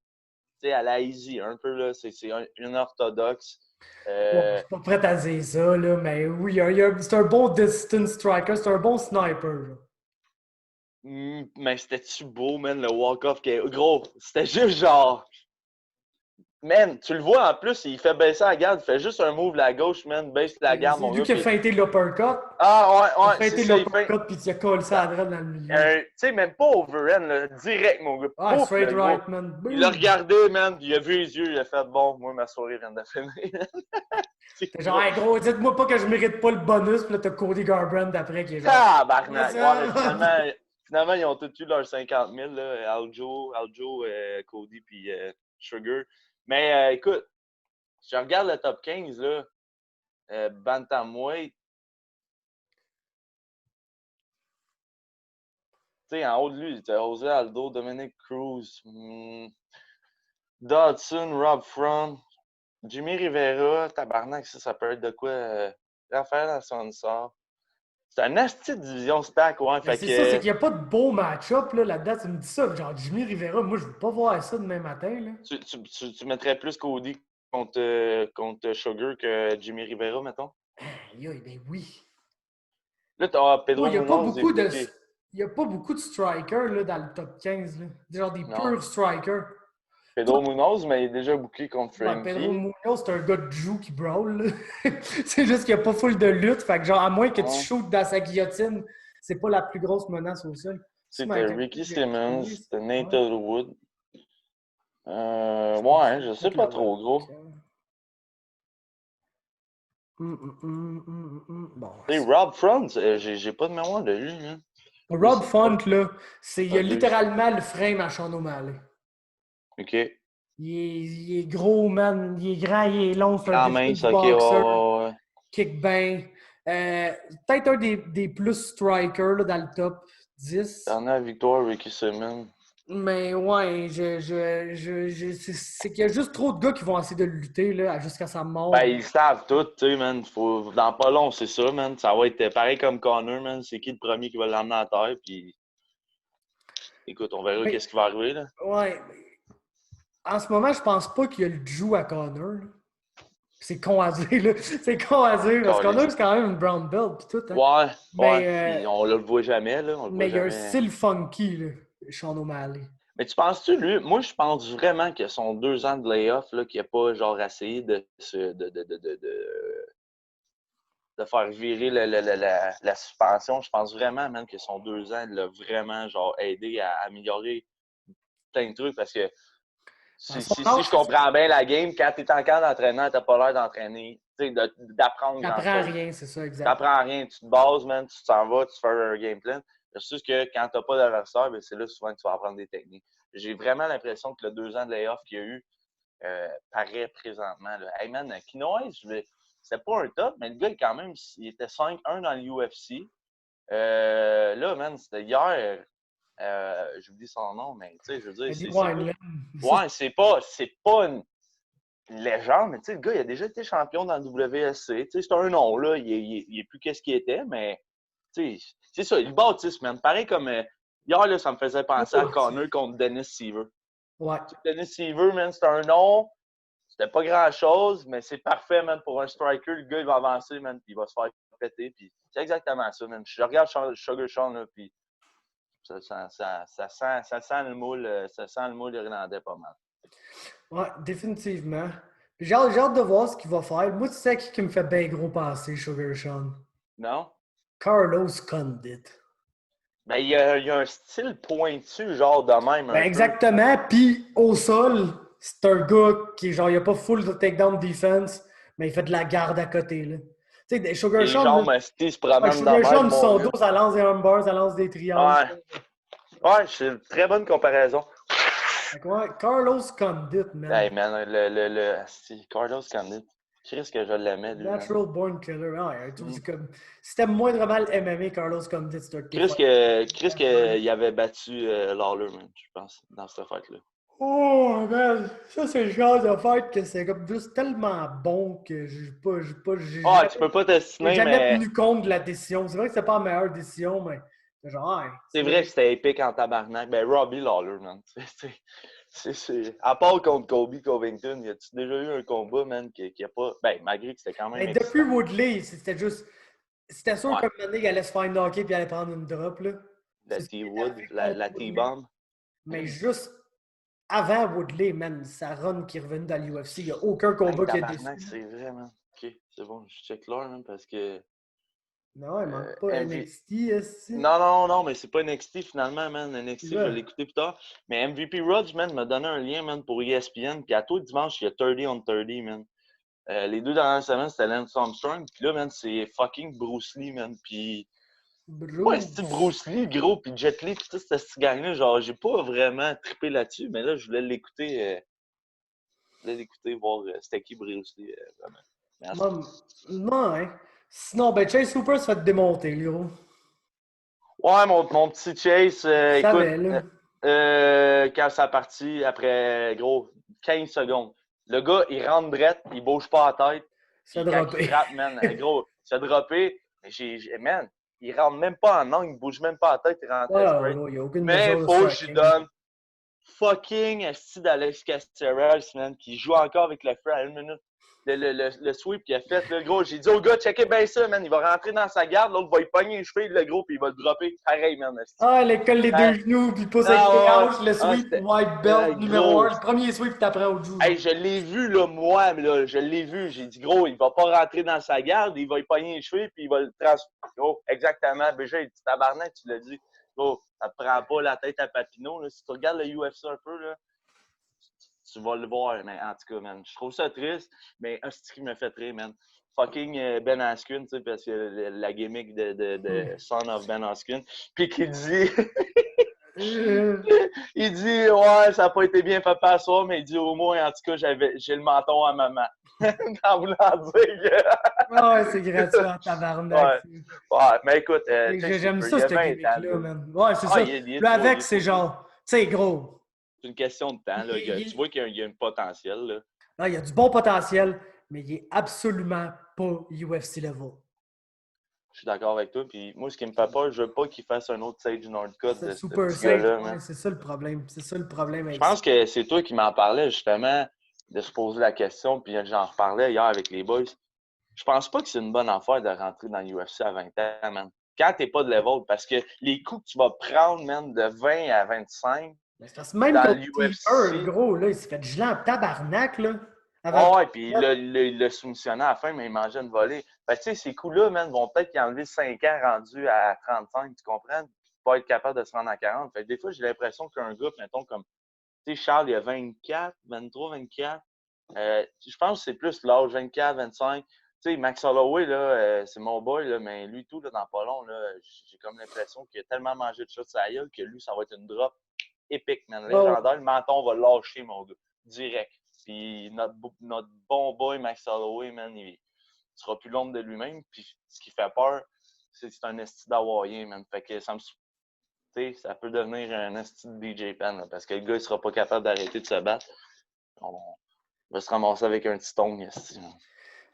sais, à la easy, un peu, là. C'est une orthodoxe. Je suis pas prêt à dire ça, là, mais oui, c'est un bon distance striker, c'est un bon sniper. Là. Mais c'était-tu beau, man, le walk-off? Gros, c'était juste genre. Man, tu le vois en plus, il fait baisser la garde, il fait juste un move la gauche, man, baisse la garde, mon C'est lui gars. qui a feinté l'uppercut. Ah, Il a ouais, feinté c'est ça, l'uppercut, puis il a collé ça à droite dans le milieu. Tu sais, même pas overhand, là, direct, mon gars. Ah, Pouf, straight le right, gars. man. Il a regardé, man, il a vu les yeux, il a fait bon, moi, ma soirée vient de finir. T'es genre, hey, gros, dites-moi pas que je mérite pas le bonus, puis là, t'as Cody Garbrandt après qui est genre. Ah, barnac! Ouais, mais finalement, ils ont tous eu leurs 50 000, là, Aljo, Cody, puis Sugar. Mais écoute, si je regarde le top 15, là, Bantamweight, tu sais, en haut de lui, tu as José Aldo, Dominic Cruz, Dodson, Rob Front, Jimmy Rivera, tabarnak, ça peut être de quoi? Raphaël Assunção. C'est un asti de division stack, ouais. Ben, c'est ça, c'est qu'il n'y a pas de beau match-up là-dedans. Tu me dis ça, genre Jimmy Rivera, moi, je veux pas voir ça demain matin. Là. Tu mettrais plus Cody contre Sugar que Jimmy Rivera, mettons? Ben oui. Là, t'as Pedro Il n'y a pas Munoz beaucoup de. booké. Il n'y a pas beaucoup de strikers là, dans le top 15. Là. Genre des purs strikers. Pedro Munoz, mais il est déjà booké contre Frankie. Pedro Munoz, c'est un gars de Jiu qui brawl. C'est juste qu'il n'y a pas full de lutte. Fait que genre, à moins que tu shootes dans sa guillotine, c'est pas la plus grosse menace au sol. C'était Ricky Simmons, c'était Nate Wood. Ouais, je sais pas trop, gros. Bon. Et Rob Front, j'ai pas de mémoire de lui. Hein. Rob Font, là, il a littéralement le frame à Sean O'Malley. OK. Il est gros, man. Il est grand, il est long. C'est un mince, boxer. Ouais. Kick bien. Peut-être un des plus strikers là, dans le top 10. Dernière victoire, Ricky Simmons. Mais ouais, c'est qu'il y a juste trop de gars qui vont essayer de lutter là, jusqu'à sa mort. Ben, ils savent tout, tu sais, man. Dans pas long, c'est ça, man. Ça va être pareil comme Connor, man. C'est qui le premier qui va l'emmener à terre, puis écoute, on verra Mais- qu'est-ce qui va arriver, là. Ouais. En ce moment, je pense pas qu'il y a le Drew à Connor. Là. C'est con à dire, là. C'est con à dire, parce que Connor, c'est quand même une brown belt pis tout. Hein. Ouais, Mais, puis on le voit jamais, là. On le voit mais il y a un jamais. style funky, là, Sean O'Malley. Mais tu penses-tu, lui, moi, je pense vraiment que son 2 ans de layoff, là, qu'il n'a pas, genre, essayé de faire virer la suspension. Je pense vraiment, même que son 2 ans l'a vraiment, genre, aidé à améliorer plein de trucs parce que si je comprends bien la game, quand tu es en camp d'entraînement, tu n'as pas l'air d'entraîner, d'apprendre T'apprends grand-chose. rien, c'est ça, Tu exact. n'apprends rien, tu te bases, man, tu t'en vas, tu fais un game plan. C'est juste que quand tu n'as pas d'adversaire, ben, c'est là souvent que tu vas apprendre des techniques. J'ai vraiment l'impression que le 2 ans de layoff qu'il y a eu paraît présentement. Là. Hey man, Kinoise, c'était pas un top, mais le gars, quand même, il était 5-1 dans l'UFC. Là, man, c'était hier. J'oublie son nom, mais tu sais, je veux dire, c'est pas une légende, mais tu sais, le gars, il a déjà été champion dans le WSC. Tu sais, c'est un nom, là. Il est plus qu'est-ce qu'il était, mais tu sais, c'est ça, il bâtisse, man. Pareil comme hier, là, ça me faisait penser à Connor contre Dennis Seaver. Ouais. Dennis Seaver, man, c'est un nom. C'était pas grand-chose, mais c'est parfait, man, pour un striker. Le gars, il va avancer, man, puis il va se faire péter. Puis c'est exactement ça, man. Je regarde Sugar Sean, là, puis ça sent le moule irlandais pas mal. Ouais, définitivement. J'ai hâte de voir ce qu'il va faire. Moi, tu sais qui me fait bien gros passer, Sugar Sean? Non? Carlos Condit. Ben, il y a un style pointu, genre de même. Ben, exactement. Puis, au sol, c'est un gars qui, genre, il a pas full de takedown defense, mais il fait de la garde à côté, là. Tu sais, Sugar Sean. Genre, il se promène Sugar dans Sean, même, son mon dos, gars. ça lance des armbars, ça lance des triangles. Ouais, c'est une très bonne comparaison. Ouais, Carlos Condit, man. Hey, man, Carlos Condit. Qu'est-ce que je l'aimais, lui. Natural Born Killer. Ouais, c'est comme... C'était moindrement le MMA, Carlos Condit. Chris qu'il avait battu Lawler, man, je pense, dans cette fight-là. Oh, man! Ça, c'est le genre de fight que c'est comme juste tellement bon que j'ai tu peux pas t'estimer, j'ai jamais mais... tenu compte de la décision. C'est vrai que c'était pas la meilleure décision, mais genre, ouais, c'est vrai que c'était épique en tabarnak. Ben, Robbie Lawler, man. À part contre Kobe Covington, y a-tu déjà eu un combat, man, qui a pas... Ben, malgré que c'était quand même mais depuis Woodley, c'était juste... C'était sûr qu'à un moment donné, il allait se faire knocker puis il allait prendre une drop, là. La T-Wood, la T-bomb. Mais juste avant Woodley, man, sa run qui est revenue dans l'UFC, il n'y a aucun combat qui a déçu. C'est vrai, man. OK, c'est bon, je check l'heure, man, parce que... Non, il manque pas NXT, est-ce que... Non, mais c'est pas NXT finalement, man. NXT, je vais l'écouter plus tard. Mais MVP Rogers, man, m'a donné un lien, man, pour ESPN. Puis à toi, dimanche, il y a 30 on 30, man. Les 2 dernières semaines, c'était Lance Armstrong. Puis là, man, c'est fucking Bruce Lee, man. Puis... Ouais, c'est Bruce Lee, gros, puis Jet Li, puis tout cette gang-là. Genre, j'ai pas vraiment trippé là-dessus, mais là, je voulais l'écouter. Voir c'était qui Bruce Lee, vraiment. Non, hein. Sinon, ben Chase Hooper se fait démonter, lui, gros. Ouais, mon petit Chase, écoute, quand ça a parti, après, gros, 15 secondes, le gars, il rentre drette, il bouge pas la tête. Ça a droppé. Il frappe, man, gros, ça a droppé. Man, il rentre même pas en angle, il bouge même pas la tête, il rentre straight. Mais il faut que je donne fucking esti d'Alex Caceres, man, qui joue encore avec le feu à 1 minute. Le sweep qu'il a fait, le gros, j'ai dit au gars, checkez bien ça, man, il va rentrer dans sa garde, l'autre va y pogner les cheveux, le gros, puis il va le dropper. Pareil, man. Esti. Ah, il colle les deux genoux, puis il pousse avec les hanches, le sweep white belt numéro 1, le premier sweep que t'apprends au judo. Hey, je l'ai vu, là, moi, là, je l'ai vu, j'ai dit, gros, il va pas rentrer dans sa garde, il va y pogner les cheveux, puis il va le transformer. Gros, exactement, déjà, il dit, tabarnak, tu l'as dit. Gros, ça te prend pas la tête à Papineau, là. Si tu regardes le UFC un peu, là, tu vas le voir, mais en tout cas, man, je trouve ça triste, mais ce qui me fait rire, man. Fucking Ben Askren, tu sais, parce que la gimmick de Son of Ben Askren, puis qu'il dit... il dit, ouais, ça n'a pas été bien fait à soir, mais il dit, au moins, en tout cas, j'ai le menton à maman. En voulant dire que... ouais, c'est gratuit en tabarnak. Ouais, mais écoute... j'aime ça, cette gimmick-là, man. Ouais, c'est ça. Là, avec, c'est genre, tu sais, gros... C'est une question de temps. Là. Tu vois qu'il y a un potentiel. Là. Non, il y a du bon potentiel, mais il est absolument pas UFC level. Je suis d'accord avec toi. Puis moi, ce qui me fait peur, je veux pas qu'il fasse un autre Sage Northcutt C'est de ce super petit safe. gars-là, Ouais, man. c'est ça le problème. C'est ça le problème Je avec ça. pense que c'est toi qui m'en parlais, justement, de se poser la question, puis j'en reparlais hier avec les boys. Je pense pas que c'est une bonne affaire de rentrer dans l'UFC à 20 ans, man. Quand t'es pas de level, parce que les coups que tu vas prendre, man, de 20 à 25 Mais c'est parce que même dans contre Earl, l'UFC, gros, là, il s'est fait geler en tabarnak, là. Avant ouais, puis il l'a soumissionné à la fin, mais il mangeait une volée. Fait que, tu sais, ces coups-là, man, vont peut-être y enlever 5 ans rendus à 35, tu comprends? Puis pas être capable de se rendre à 40. Fait que des fois, j'ai l'impression qu'un gars, mettons, comme, tu sais, Charles, il a 24, 23, 24. Je pense que c'est plus l'âge 24, 25. Tu sais, Max Holloway, là, c'est mon boy, là, mais lui, tout, là, dans pas long, là, j'ai comme l'impression qu'il a tellement mangé de choses sur la gueule que lui, ça va être une drop épique, man. Légendaire. Le menton va lâcher, mon gars. Direct. Puis notre bon boy Max Holloway, man, il sera plus l'ombre de lui-même. Puis ce qui fait peur, c'est un esti d'Hawaïen, man. Fait que ça me. Tu sais, ça peut devenir un esti de DJ Penn, là, parce que le gars, il sera pas capable d'arrêter de se battre. On va se ramasser avec un petit tongue, esti.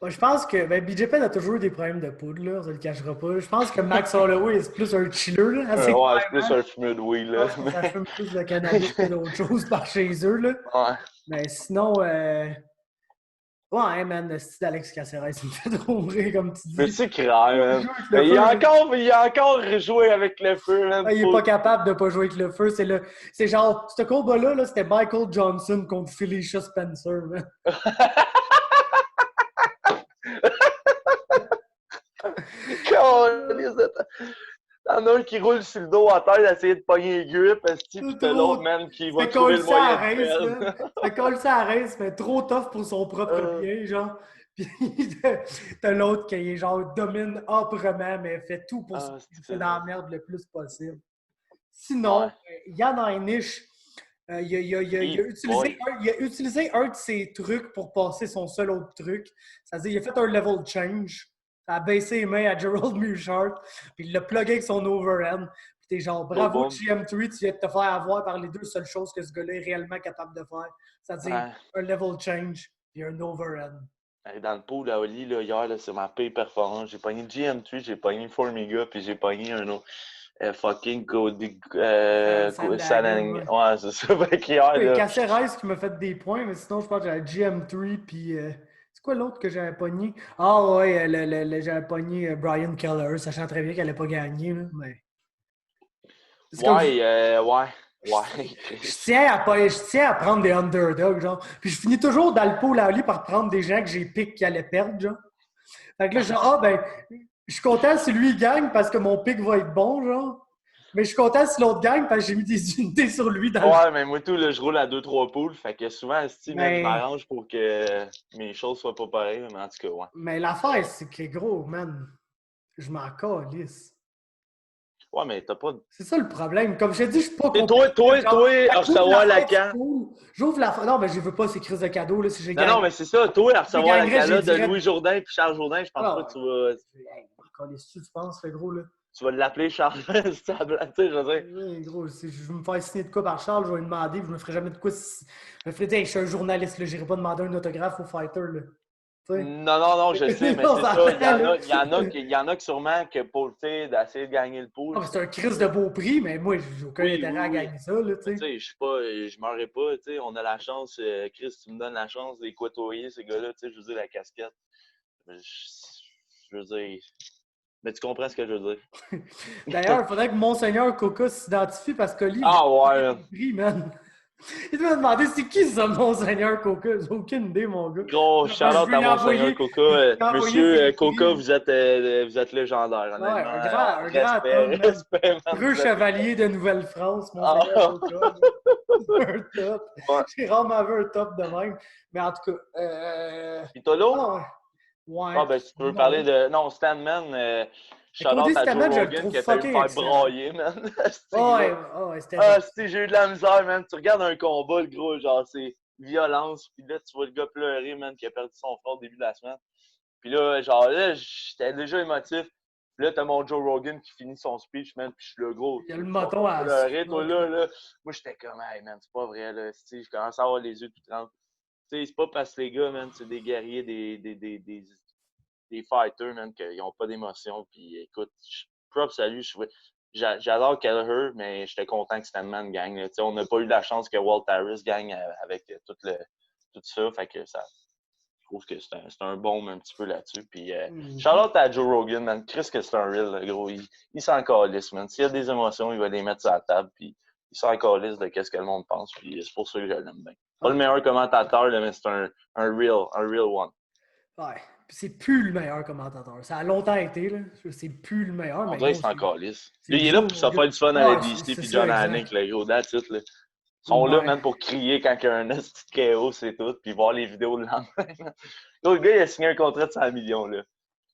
Moi, je pense que BJ Penn a toujours eu des problèmes de poudre, là, on se le cachera pas. Je pense que Max Holloway c'est plus un chiller, là, assez Ouais, c'est clairement. plus un fumeur de weed, Je là. pense que ça fume plus de cannabis que d'autres choses par chez eux, là. Ouais. Mais sinon, ouais, man, le style d'Alex Caceres, il me fait trop rire, comme tu Mais dis. c'est clair, man. Joue avec Mais le feu, il a encore joué avec le feu, man. il est pas capable de pas jouer avec le feu. C'est genre, ce combat-là, là, c'était Michael Johnson contre Felicia Spencer, man. T'en as un qui roule sur le dos à terre, d'essayer de pogner les grippes, puis C'est t'as trop. l'autre, man, qui va C'est trouver le colle ça à moyen de race, perdre. man. C'est colle ça à race, mais trop tough pour son propre bien, genre. Puis t'as l'autre qui, genre, domine âprement, mais fait tout pour se c'est dans la merde le plus possible. Sinon, Ouais. Yann Heinisch, il a utilisé un de ses trucs pour passer son seul autre truc. C'est-à-dire, il a fait un level change. Ça a baissé les mains à Gerald Mushart, puis il l'a plugué avec son overhand. Puis t'es genre, bravo GM3, tu viens de te faire avoir par les deux seules choses que ce gars-là est réellement capable de faire. C'est-à-dire un level change et un overhand. Dans le pool à Oli, là, hier, là, c'est ma pire performance. J'ai pogné GM3, j'ai pogné Formiga, puis j'ai pogné un autre. Fucking Cody. Sandhagen, ouais, c'est ça. Fait qu'hier, là. Caceres qui m'a fait des points, mais sinon, je pense que j'avais GM3, puis. C'est quoi l'autre que j'avais pogné? Ah ouais, j'avais pogné Brian Keller, sachant très bien qu'elle n'allait pas gagner, là, mais. Ouais. Je tiens à prendre des underdogs, genre. Puis je finis toujours dans le pool à Oli par prendre des gens que j'ai pick qui allaient perdre, genre. Fait que là, genre, je suis content si lui il gagne parce que mon pick va être bon, genre. Mais je suis content si l'autre gagne parce que j'ai mis des unités sur lui dans Ouais, mais moi, tout, là, je roule à 2-3 poules. Fait que souvent, je m'arrange pour que mes choses soient pas pareilles. Mais en tout cas, ouais. Mais l'affaire, c'est que, gros, man, je m'en calisse. Ouais, mais t'as pas. C'est ça le problème. Comme je te dis, je suis pas content. Toi, à recevoir la canne. J'ouvre la. Non, mais je veux pas ces crises de cadeaux, là, si j'ai gagné. Non, mais c'est ça. Toi, à recevoir la calotte de Louis Jourdain et Charles Jourdain, je pense pas que tu vas. Encore tu penses, le gros, là. Tu vas l'appeler Charles. Tu sais, je veux dire. Oui, gros, si je veux me faire signer de quoi par Charles, je vais lui demander, je me ferai jamais de quoi. Je me ferai dire, je suis un journaliste, là, j'irai pas demander un autographe au fighter, là. Non, je sais, mais c'est ça. Il y en a qui sûrement que pour d'essayer de gagner le pool. C'est un crise de beau prix, mais moi, j'ai aucun intérêt à gagner ça. Là, je m'aurais pas. On a la chance, Chris, tu me donnes la chance d'équatoyer ces gars-là. Je veux dire, la casquette. Je veux dire. Mais tu comprends ce que je veux dire. D'ailleurs, il faudrait que Monseigneur Coca s'identifie parce que lui, ouais, man. Il doit me demander c'est qui ça, Monseigneur Coca? J'ai aucune idée, mon gars. Gros, shout-out à Monseigneur Coca. Monsieur Coca, vous êtes légendaire, honnêtement. Ouais, un grand respect, Heureux chevalier de Nouvelle-France, Monseigneur Coca. Un top. Ouais. J'ai rarement vu un top de même. Mais en tout cas. Pitolo? Ouais. Ah, ben, si tu veux parler de. Non, Stanman. Shout-out à Joe Rogan qui a failli me faire brailler, man. J'ai eu de la misère, man. Tu regardes un combat, le gros, genre, c'est violence. Puis là, tu vois le gars pleurer, man, qui a perdu son frère au début de la semaine. Puis là, genre, là, j'étais déjà émotif. Puis là, t'as mon Joe Rogan qui finit son speech, man. Puis je suis le gros. Il y a le moton à pleurer, toi, là. Moi, j'étais comme, hey, man, c'est pas vrai, là. Je commence à avoir les yeux tout trempés. Tu sais, c'est pas parce que les gars, man, c'est des guerriers, des des fighters, man, qui n'ont pas d'émotion. Puis écoute, props à lui. J'adore Kelleher, mais j'étais content que Stanman gagne. Là. On n'a pas eu la chance que Walt Harris gagne avec tout ça. Fait que ça. Je trouve que c'est un baume un petit peu là-dessus. Puis, shout-out à Joe Rogan, man. Chris, que c'est un real, là, gros. Il s'en calisse, man. S'il y a des émotions, il va les mettre sur la table. Puis, il s'en calisse de qu'est-ce que le monde pense. Puis, c'est pour ça que je l'aime bien. Pas le meilleur commentateur, là, mais c'est un real one. Ouais. Puis c'est plus le meilleur commentateur. Ça a longtemps été, là. C'est plus le meilleur. On mais dirait qu'il s'en calisse. Lui, il est là pour ça faire du fun à la DC puis John Hannick, le gros. That's it, là. Ils sont là, même pour crier quand il y a un petit KO, c'est tout, puis voir les vidéos le lendemain. Le gars, il a signé un contrat de 100 millions, là.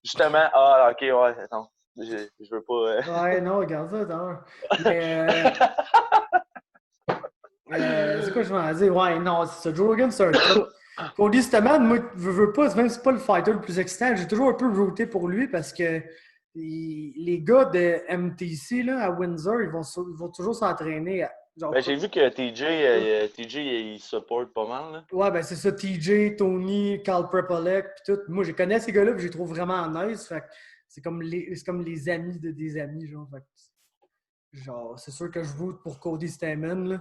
Justement, ok, ouais, non, je veux pas... Ouais, non, regarde ça, attends. Mais, c'est quoi je m'en dire? Ouais, non, c'est ça. Joe Rogan, c'est un top. Cody Staman, moi, je veux pas, même si c'est pas le fighter le plus excitant, j'ai toujours un peu rooté pour lui parce que les gars de MTC, là, à Windsor, ils vont toujours s'entraîner. Ben, j'ai vu que TJ, il supporte pas mal, là. Ouais, ben c'est ça, TJ, Tony, Carl Prepolek, pis tout. Moi, je connais ces gars-là, pis je les trouve vraiment nice. Fait que c'est comme les amis de des amis, genre. Fait que, genre, c'est sûr que je vote pour Cody Stamen, là.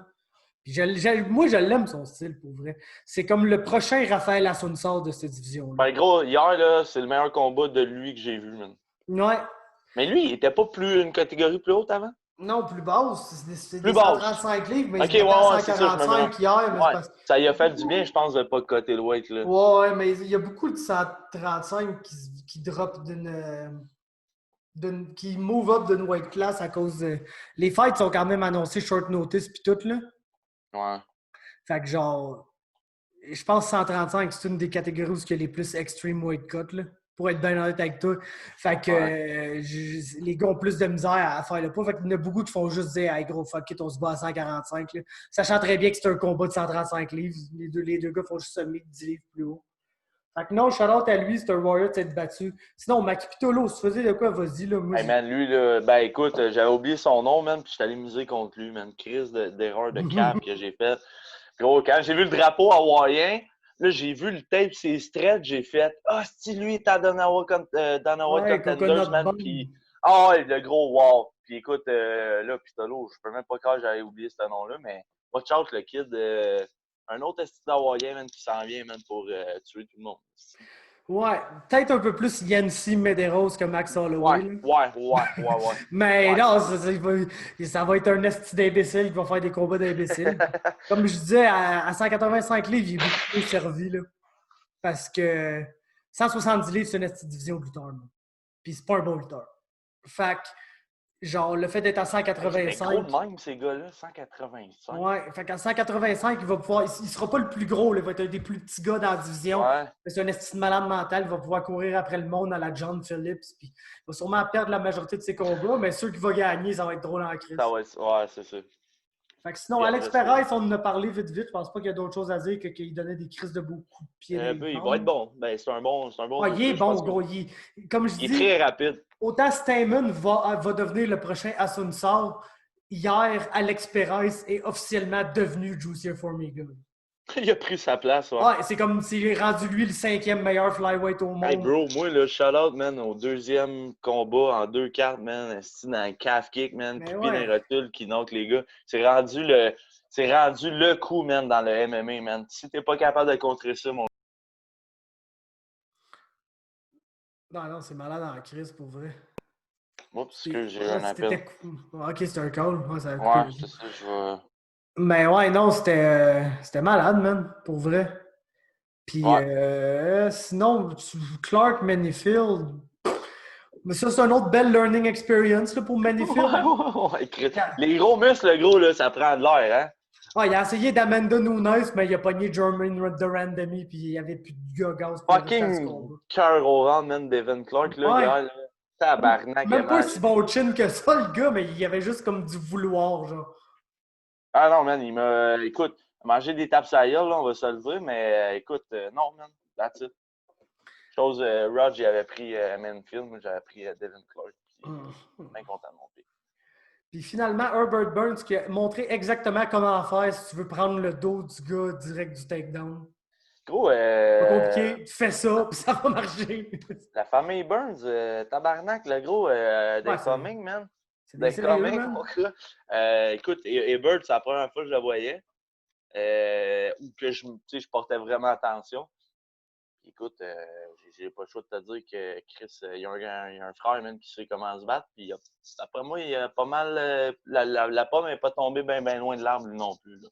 Puis moi, je l'aime, son style, pour vrai. C'est comme le prochain Raphaël Assunção de cette division-là. Ben, gros, hier, là, c'est le meilleur combat de lui que j'ai vu, man. Ouais. Mais lui, il était pas une catégorie plus haute avant? Non, plus basse. C'est plus des basse. 135 livres, mais okay, il était à c'est 145 hier. Mais ouais, ça lui a fait du bien, je pense, de pas coter le weight, là. Ouais, mais il y a beaucoup de 135 qui drop qui move up d'une weight class à cause de... Les fights sont quand même annoncés short notice pis tout, là. Ouais. Fait que genre... Je pense que 135, c'est une des catégories où il y a les plus extreme weight cut, là. Pour être bien honnête avec toi. Fait que les gars ont plus de misère à faire le poids. Fait qu'il y en a beaucoup qui font juste dire « Hey gros, fuck it, on se bat à 145. » là. Sachant très bien que c'est un combat de 135 livres. Les deux gars font juste se mettre 10 livres plus haut. Fait que non, shout-out à lui, c'est un warrior de s'être battu. Sinon, Maki Pitolo, si tu faisais de quoi, vas-y, là. Moi, hey man, lui, là, ben écoute, j'avais oublié son nom, man, puis je suis allé miser contre lui, man. Crise d'erreur de cap que j'ai fait. Gros, quand j'ai vu le drapeau hawaïen, là, j'ai vu le tape, c'est stretch, j'ai fait « Ah, si lui est à Danawa Contenders, man. » Puis, ouais, le gros wow. Puis écoute, là, Pitolo, je peux même pas croire que j'avais oublié ce nom-là, mais watch out, le kid, un autre esti hawaïen, man, qui s'en vient, man, pour tuer tout le monde. Ouais, peut-être un peu plus Yancy Medeiros que Max Holloway. Ouais. Mais non, ça va être un esti d'imbécile qui va faire des combats d'imbéciles. Comme je disais, à 185 livres, il est beaucoup plus servi, là. Parce que 170 livres, c'est une esti division de lutteur. Puis c'est pas un bon lutteur. Fait que, genre, le fait d'être à 185... C'est gros de même, ces gars-là, 185. Ouais, fait qu'à 185, il va pouvoir... Il sera pas le plus gros, là, il va être un des plus petits gars dans la division. Ouais. C'est un esti de malade mental, il va pouvoir courir après le monde à la John Phillips, puis il va sûrement perdre la majorité de ses combats, mais ceux qui vont gagner, ça va être drôle en crise. Ouais, c'est ça. Fait que sinon, Alex Perez, on en a parlé vite, je pense pas qu'il y a d'autres choses à dire que qu'il donnait des crises de beaux coups de pied. Il va être bon. Ben, c'est un bon. Il est bon, gros. Comme je dis, il est très rapide. Autant Stamen va devenir le prochain Assunção, hier, Alex Perez est officiellement devenu Juicy Formiga. Il a pris sa place, ouais. Ouais, c'est comme s'il est rendu lui le 5e meilleur flyweight au monde. Hey bro, moi, le shout-out, man, au deuxième combat en 2 cartes, man, c'est dans un calf kick, man, puis bien un rotule qui knock les gars. C'est rendu le coup, man, dans le MMA, man. Si t'es pas capable de contrer ça, mon... Non, c'est malade en crise, pour vrai. Oups, que j'ai eu un appel. Ok, c'était un call. Ouais, c'est ça, je vais... Mais ouais, non, c'était malade, man, pour vrai. Puis sinon, Clark Manifield, mais ça, c'est une autre belle learning experience là, pour Manifield. Les gros muscles, le gros, là, ça prend de l'air, hein? Ouais, il a essayé d'Amanda Nunes, mais il a pogné Jermaine Durandamy, puis il n'y avait plus de gaz pour fucking cœur au ventre, man, Devin Clark, là, ouais. Gars, là. Tabarnak, même pas si bon chin que ça, le gars, mais il y avait juste comme du vouloir, genre. Ah non, man, il m'a... Écoute, manger des tapes à gueule, là, on va se le dire, mais écoute, non, man, that's it. Chose, Rog, il avait pris Manfield, moi, j'avais pris Devin Clark, puis bien content de mon pays. Puis finalement, Herbert Burns qui a montré exactement comment faire si tu veux prendre le dos du gars direct du takedown. Gros, Pas compliqué, tu fais ça, puis ça va marcher. la famille Burns, tabarnak, le gros, Ouais, they coming, man. c'est des They sérieux, coming, man. mon gars. Écoute, et Bird, c'est la première fois que je le voyais, ou que je portais vraiment attention. Écoute, j'ai pas le choix de te dire que Chris, il y a un frère man, qui sait comment se battre. Puis après moi, il y a pas mal. La pomme n'est pas tombée bien loin de l'arbre, lui non plus. Là.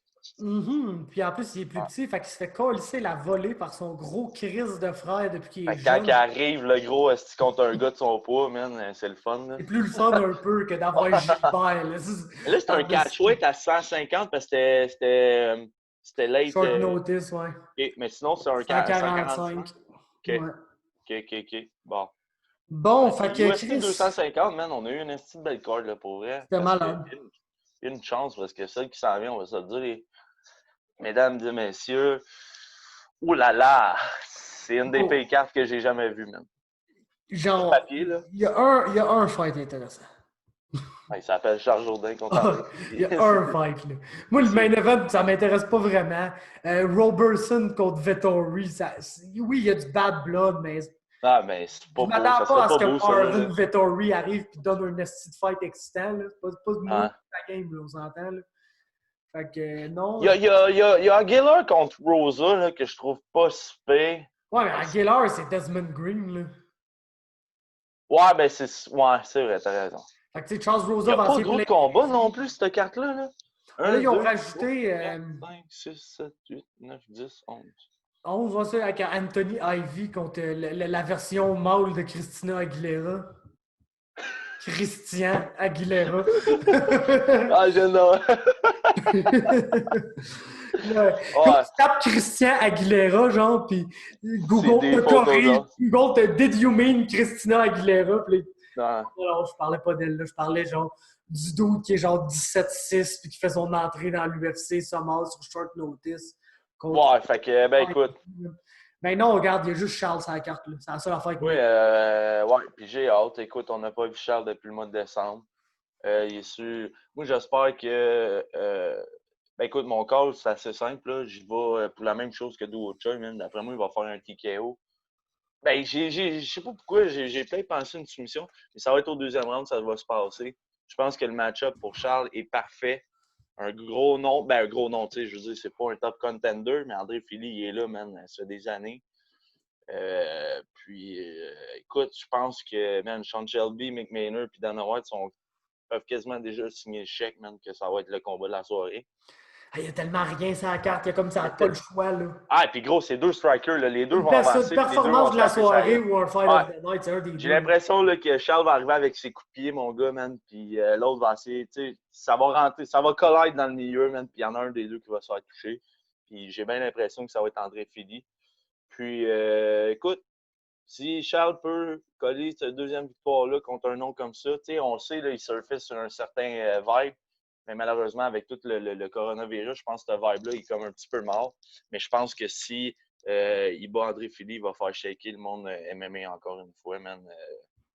Puis en plus, il est plus Ah. petit, fait qu'il se fait colisser la volée par son gros Chris de frère depuis qu'il est Fait que quand jeune. il arrive, le gros, est contre un gars de son poids, man, c'est le fun. Là. C'est plus le fun un peu que d'avoir Gilbert. Là, Mais là, c'est un catchweight à 150 parce que c'était late. Short notice, ouais. Okay. Mais sinon, c'est un 145. 145. OK. Ouais. OK. Bon. Bon, Puis fait que UFC Chris, 250, man, on a eu une petite belle carte là, pour vrai. c'était Parce que malade. il y a une chance, parce que celle qui s'en vient, on va se le dire, mesdames et messieurs, oh là là, c'est une des Oh. pires cartes que j'ai jamais vues, man. Sur Genre, papier, là. il y a un fight intéressant. Il s'appelle Charles Jourdain contre André. Il y a un fight, là. Moi, le main event, ça m'intéresse pas vraiment. Robertson contre Vettori, oui, il y a du bad blood, mais Ah, mais c'est pas je beau, m'attends ça pas à serait ce pas que beau, ça, Marvin là. Vettori arrive et donne un esti de fight excitant. Là. C'est pas de moi Ouais. la game, là, on s'entend. Là. Fait que non. Il y a Aguilar contre Rosa, là, que je trouve pas si pire. Ouais, mais Aguilar, c'est Desmond Green. Là. Ouais, ben c'est vrai, t'as raison. Fait que tu sais, Charles Il Rosa n'y a va pas essayer gros de combat non plus, cette carte-là. Là. Là, ils ont 2, rajouté 4, 5, 6, 7, 8, 9, 10, 11. 11, va ça avec Anthony Ivy contre la version mâle de Christina Aguilera. Christian Aguilera. Ah, je n'ai. Comme tu tapes Christian Aguilera, genre, puis Google des te photos, corrige. genre. Google te Did you mean Christina Aguilera? Puis Non. non, je parlais pas d'elle, là. Je parlais genre du dude qui est genre 17-6 puis qui fait son entrée dans l'UFC Summer sur short notice. Ouais, fait que, ben écoute. Ben non, regarde, il y a juste Charles sur la carte, là. C'est la seule affaire Oui, ouais, puis j'ai hâte. Écoute, on n'a pas vu Charles depuis le mois de décembre. Il est sûr. Moi, j'espère que. Ben écoute, mon call, c'est assez simple. Là. J'y vais pour la même chose que Duocha. D'après moi, il va faire un TKO. Ben, je sais pas pourquoi, j'ai peut-être pensé une soumission, mais ça va être au deuxième round, ça va se passer. Je pense que le match-up pour Charles est parfait. Un gros nom, tu sais, je veux dire, c'est pas un top contender, mais André Fili, il est là, man, ça fait des années. Écoute, je pense que, man, Sean Shelby, Mick Maynard et Dana White peuvent quasiment déjà signer le chèque, man, que ça va être le combat de la soirée. Il y a tellement rien sur la carte, il y a comme ça, pas le choix, là. Ah, et puis gros, c'est deux strikers, là, les deux vont Une avancer. performance de la soirée ou un fight of Ouais. the night, c'est un des deux. J'ai l'impression là, que Charles va arriver avec ses coups de pied, mon gars, man, puis l'autre va essayer, tu sais, ça va rentrer, ça va collider dans le milieu, man, puis il y en a un des deux qui va se faire toucher. Puis j'ai bien l'impression que ça va être André Fili. Puis, écoute, si Charles peut coller cette deuxième victoire-là contre un nom comme ça, tu sais, on le sait, là, il surfait sur un certain vibe, mais malheureusement, avec tout le coronavirus, je pense que ce vibe-là, il est comme un petit peu mort. Mais je pense que si il bat André Fili, il va faire shaker le monde MMA encore une fois, man.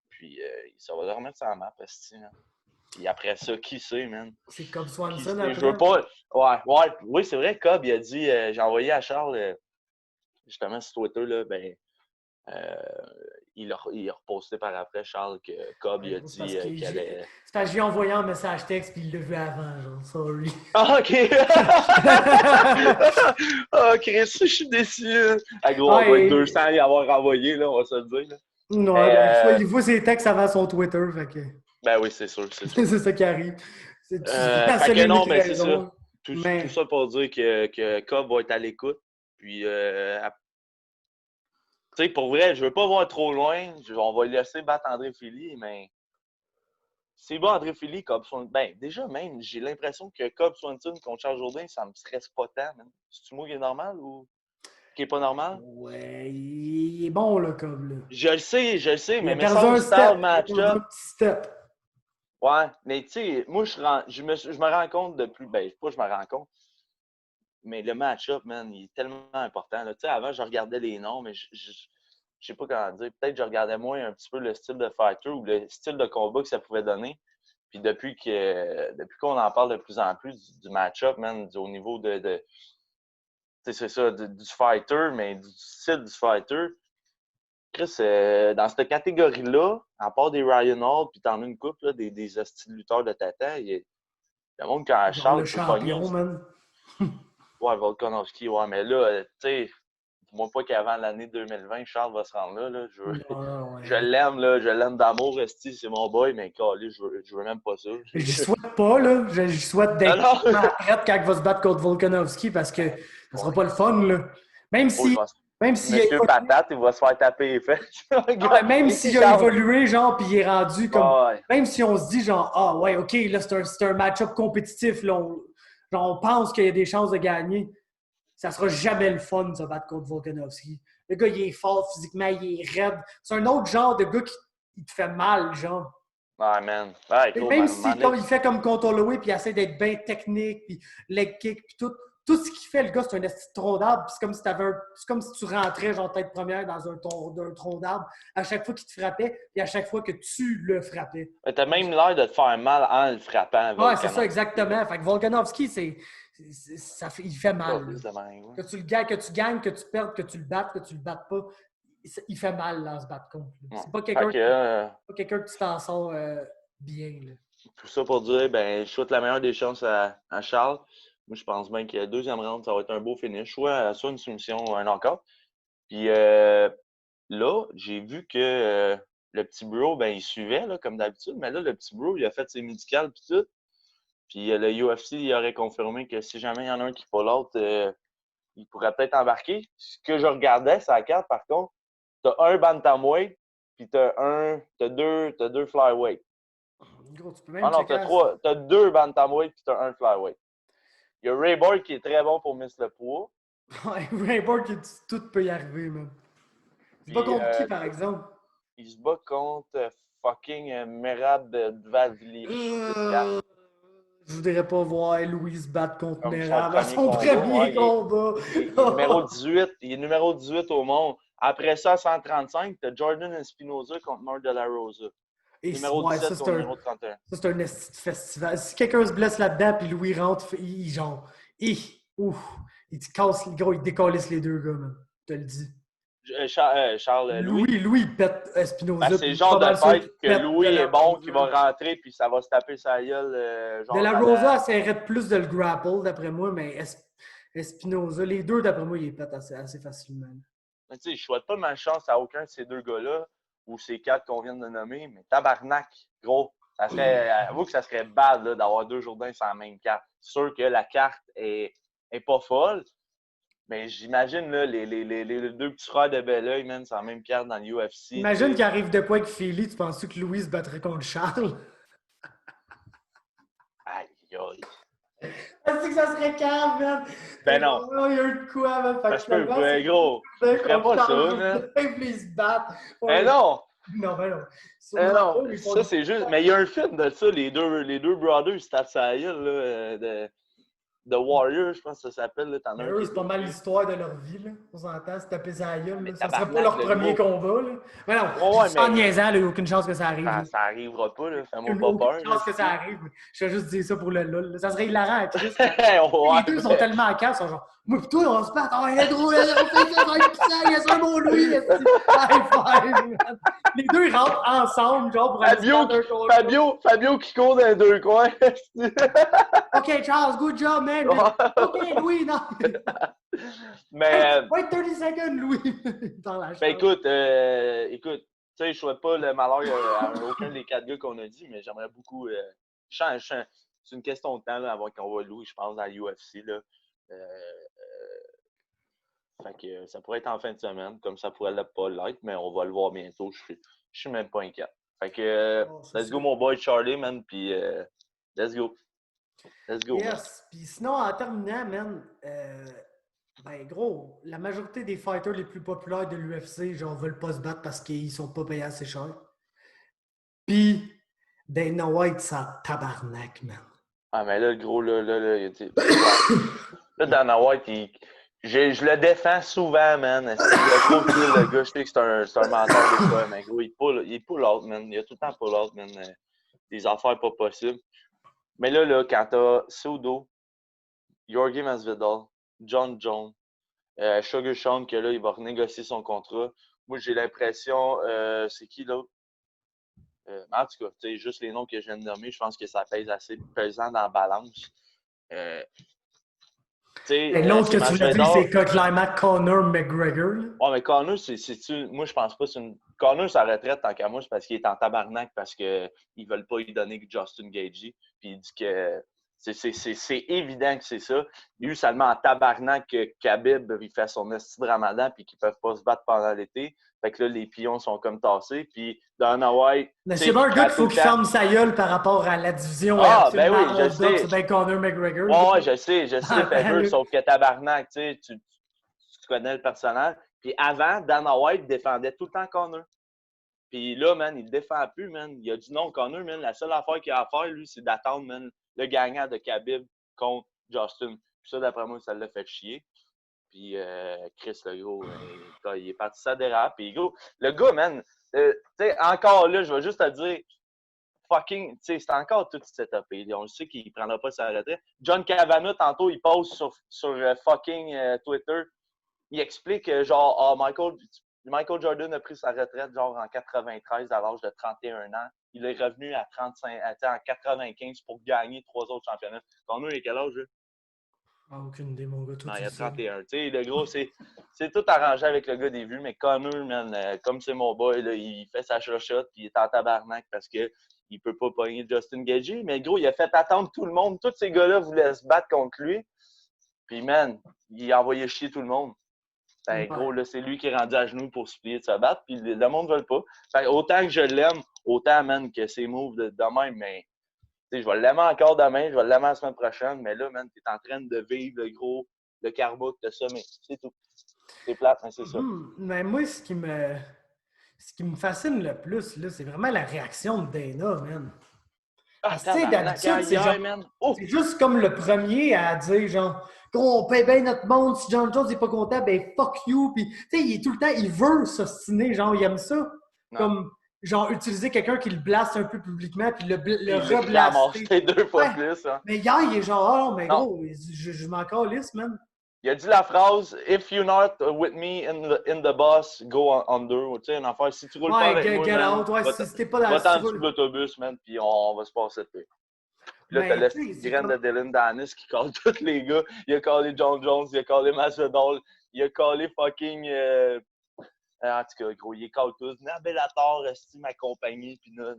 Puis ça va le remettre sur la map, man. Puis après ça, qui sait, man? C'est comme Swanson après. Je veux pas. Oui, c'est vrai, Cobb, il a dit, j'ai envoyé à Charles, justement sur Twitter, là, ben, il a reposté par après, Charles, que Cobb, il a dit qu'il allait. C'est parce que j'ai envoyé un message texte puis il l'a vu avant, genre, sorry. Ah, ok! Ah, Chris, je suis déçu. Ah, gros, on va être 200 à y avoir renvoyé, là, on va se le dire. Là. Non, il voit ses textes avant son Twitter, fait que. Ben oui, c'est sûr. C'est ça qui arrive. Fait que non, mais c'est ça. Tout ça pour dire que Cobb va être à l'écoute. Puis, tu sais, pour vrai, je veux pas voir trop loin. On va laisser battre André Fili, mais s'il bat André Fili, Cobb Swanson, ben déjà même, j'ai l'impression que Cobb Swanson contre Charles Jourdain, ça me stresse pas tant. C'est-tu moi qui est normal ou qui est pas normal? Ouais, il est bon, là, Cobb, là. Je le sais, mais un style match-up. Step. Ouais, mais tu sais, moi, je me rends compte de plus. Ben, pas je me rends compte. Mais le match-up, man, il est tellement important. Tu sais, avant, je regardais les noms, mais je sais pas comment dire. Peut-être que je regardais moins un petit peu le style de fighter ou le style de combat que ça pouvait donner. Puis depuis qu'on en parle de plus en plus du match-up, man, au niveau de c'est ça, du fighter, mais du style du fighter. Chris, dans cette catégorie-là, à part des Ryan Hall, puis t'en as une couple, là, des hosties de lutteurs de tata, il y a le monde quand Genre le Charles peut pogner. champion, man. Ouais, Volkanovski, ouais, mais là, tu sais, dis-moi pas qu'avant l'année 2020, Charles va se rendre là. Non, Je ouais. l'aime, là, je l'aime d'amour, esti, c'est mon boy, mais calé, je veux même pas ça. J'y souhaite pas, là. J'y souhaite Non, d'être non! prête quand il va se battre contre Volkanovski parce que ça sera Ouais. pas le fun, là. Même Oh, si, même s'il a Monsieur évolué, Patate, il va se faire taper les fesses. même Ici, s'il a Charles. évolué, genre, puis il est rendu comme. Ouais. Même si on se dit, genre, ah ouais, ok, là, c'est un match-up compétitif, là. Genre, on pense qu'il y a des chances de gagner. Ça sera jamais le fun de se battre contre Volkanovski. Le gars, il est fort physiquement, il est raide. C'est un autre genre de gars qui il te fait mal, genre. Ah, man. Ouais, gros, Même si man, il fait comme contre Holloway, puis il essaie d'être bien technique, puis leg kick, puis tout ce qu'il fait, le gars, c'est un esti de tronc d'arbre. C'est comme si c'est comme si tu rentrais, genre, tête première dans un tronc d'arbre à chaque fois qu'il te frappait, et à chaque fois que tu le frappais. t'as même l'air de te faire mal en le frappant. Ouais, c'est ça, exactement. Fait que Volkanovski, il fait mal. Ouais. Que tu le gagnes, que tu gagnes, que tu perdes, que tu le battes pas, il fait mal là, se battre contre. C'est pas quelqu'un que tu t'en sors bien. Là. Tout ça pour dire, ben, je souhaite la meilleure des chances à Charles. Moi, je pense bien que le deuxième round, ça va être un beau finish. Soit une soumission ou un encore. Puis là, j'ai vu que le petit bro, ben, il suivait, là, comme d'habitude. Mais là, le petit bro, il a fait ses médicales puis tout. Puis le UFC, il aurait confirmé que si jamais il y en a un qui pull l'autre, il pourrait peut-être embarquer. Ce que je regardais, c'est la carte, par contre. T'as un bantamweight, puis t'as deux flyweight. Gros, tu peux même Ah non, t'as deux bantamweight, puis t'as un flyweight. Il y a Ray Borg qui est très bon pour miss le poids. Ouais, Rainbow, tout peut y arriver, man. Il se bat contre qui, par exemple? Il se bat contre fucking Merab Dvalishvili. Je voudrais pas voir Louise battre contre Comme Merab à son combat. premier combat. Il est numéro 18. Il est numéro 18 au monde. Après ça, à 135, t'as Jordan Espinoza contre Mark De La Rosa. Numéro 17 contre numéro 31. Ça, c'est un esti de festival. Si quelqu'un se blesse là-dedans, puis Louis rentre, il te casse, gros, il décalisse les deux gars, man. Je te le dis. Charles Louis. Louis, il pète Espinoza. Ben, c'est le genre de fight que Louis est bon, qui va rentrer, puis ça va se taper sa gueule. De La Rosa essaierait plus de le grapple, d'après moi, mais Espinoza, les deux, d'après moi, il les pète assez facilement. Mais tu sais, je souhaite pas malchance à aucun de ces deux gars-là, ou ces quatre qu'on vient de nommer, mais tabarnak, gros. Ça serait, avoue que ça serait bad là, d'avoir deux Jourdains sur la même carte. C'est sûr que la carte est pas folle, mais j'imagine là, les deux petits frères de Belleuil, man, sur la même carte dans l'UFC. Imagine qu'il arrive de quoi avec Philly, tu penses que Louis se battrait contre Charles? Aïe, aïe. Est-ce que ça serait calme, man? Ben non. Il y a eu de quoi, man? Ça se peut, ben gros. Je ferais pas ça, man. Ils se battent. Ben non! Non, ben non. Non, ça c'est juste. Mais il y a un film de ça, les deux brothers, ils se tapent sa gueule, là, de Warrior, je pense que ça s'appelle. T'en as un eux, c'est pas mal l'histoire de leur vie, là. On s'entend, se taper sa gueule. Mais ça serait pas leur premier combat, là. Mais non, sans niaisant, il n'y a aucune chance que ça arrive. Ça arrivera pas, là. Fais-moi pas peur. Aucune chance que ça arrive. Je vais juste dire ça pour le lol. Ça serait hilarant, Chris. Ouais, les deux sont tellement à cœur, ils sont genre, moi pis toi, on se bat. Oh, il est drôle, on fait ça, il y a ça, mon Louis. High five, man. Les deux, ils rentrent ensemble, genre, pour aller Fabio qui court dans les deux coins. OK, Charles, good job, man. OK, Louis, non. Mais. Wait 30 seconds, Louis. Dans la chambre. Ben écoute, tu sais, je souhaite pas le malheur à aucun des quatre gars qu'on a dit, mais j'aimerais beaucoup. C'est une question de temps là, avant qu'on voit Louis, je pense, dans l'UFC. Fait que ça pourrait être en fin de semaine, comme ça pourrait pas l'être, mais on va le voir bientôt. Je suis même pas inquiet. Fait que let's go, mon boy Charlie, man, puis let's go. Let's go. Yes, puis sinon, en terminant, man, ben gros, la majorité des fighters les plus populaires de l'UFC, genre, veulent pas se battre parce qu'ils sont pas payés assez cher. Puis, Dana White, ça tabarnak, man. Ah, mais là, le gros, là, Dana White, je le défends souvent, man. Il a trop le gars, je sais que c'est un menteur des fois, mais gros, il pull out, man. Il a tout le temps pull out, man. Des affaires pas possibles. Mais là, quand t'as Pseudo, Jorge Masvidal, John Jones, Sugar Sean, que là, il va renégocier son contrat. Moi, j'ai l'impression, c'est qui l'autre? En tout cas, tu sais, juste les noms que je viens de nommer, je pense que ça pèse assez pesant dans la balance. Euh, L'autre c'est que tu voulais dire, Masvidal. c'est Climax Conor McGregor. Là. Ouais, mais Connor, moi, je pense pas. Connor, sa retraite, tant qu'à moi, c'est parce qu'il est en tabarnak, parce qu'ils veulent pas lui donner Justin Gaethje. Puis il dit que c'est évident que c'est ça. Il est eu seulement en tabarnak que Khabib, il fait son esti de ramadan, puis qu'ils peuvent pas se battre pendant l'été. Fait que là, les pions sont comme tassés. Puis Dana White, Mais tu c'est sais, pas il un gars craque qu'il tout faut le qu'il temps. ferme sa gueule par rapport à la division Ah, ben absolument oui, je orthodoxe sais. ben Conor McGregor. Ouais, je sais, Ah, Faber, sauf que tabarnak, tu sais, tu connais le personnage. Puis avant, Dana White défendait tout le temps Connor. Puis là, man, il ne défend plus, man. Il a dit non, Connor, man. La seule affaire qu'il a à faire, lui, c'est d'attendre, man, le gagnant de Khabib contre Justin. Puis ça, d'après moi, ça l'a fait chier. Puis Chris, le gros, il est parti ça dérape. Puis gros, le gars, man, tu sais, encore là, je vais juste te dire, fucking, tu sais, c'est encore tout setupé. On sait qu'il ne prendra pas sa retraite. John Cavanaugh, tantôt, il poste sur fucking Twitter. Il explique que, genre, Michael Jordan a pris sa retraite, genre, en 93 à l'âge de 31 ans. Il est revenu à 35, en 95 pour gagner 3 autres championnats. Connor, il a quel âge, là? Ah, aucune idée, mon gars, toi, Non, tu il le a sais. 31. Tu sais, le gros, c'est tout arrangé avec le gars des vues, mais Connor, man, comme c'est mon boy, là, il fait sa chochotte, puis il est en tabarnak parce que il peut pas pogner Justin Gaethje, mais gros, il a fait attendre tout le monde. Tous ces gars-là voulaient se battre contre lui. Puis, man, il a envoyé chier tout le monde. Ben, gros, Ouais. là, c'est lui qui est rendu à genoux pour supplier de se battre, puis le monde ne veut pas. Fait, autant que je l'aime, autant, man, que c'est move de même, mais je vais l'aimer encore demain, je vais l'aimer la semaine prochaine, mais là, man, t'es en train de vivre le karma que t'as ça, mais c'est tout. C'est plate, mais c'est ça. Mais moi, ce qui me fascine le plus, là, c'est vraiment la réaction de Dana, man. Ah, Parce que, tu sais, tabarnak, d'habitude, c'est genre, hier, man. Oh! c'est juste comme le premier à dire, genre, gros, on paye bien notre monde, si John Jones n'est pas content, ben fuck you. Puis, tu sais, il est tout le temps, il veut s'ostiner, genre, il aime ça. Non. Comme, genre, utiliser quelqu'un qui le blaste un peu publiquement, puis le Puis le reblaster. ramasser 2 fois Ouais. plus, hein. Mais hier, il est genre, ah non, mais Non. gros, je m'en calisse, man. Il a dit la phrase If you're not with me in the bus, go under. Tu sais, une affaire. Si tu roules pas Ouais, avec moi, get man, out. Ouais, si t'es pas dans va-t'en en le dessous de l'autobus, man, puis on va se passer de paix. Puis là, t'as mais la tu sais, petite c'est graine de comme. Dylan Dennis qui colle tous les gars. Il a collé John Jones, il a collé Masvidal, il a collé fucking. En tout cas, gros, il est collé tous. Bellator, est ma compagnie, puis là,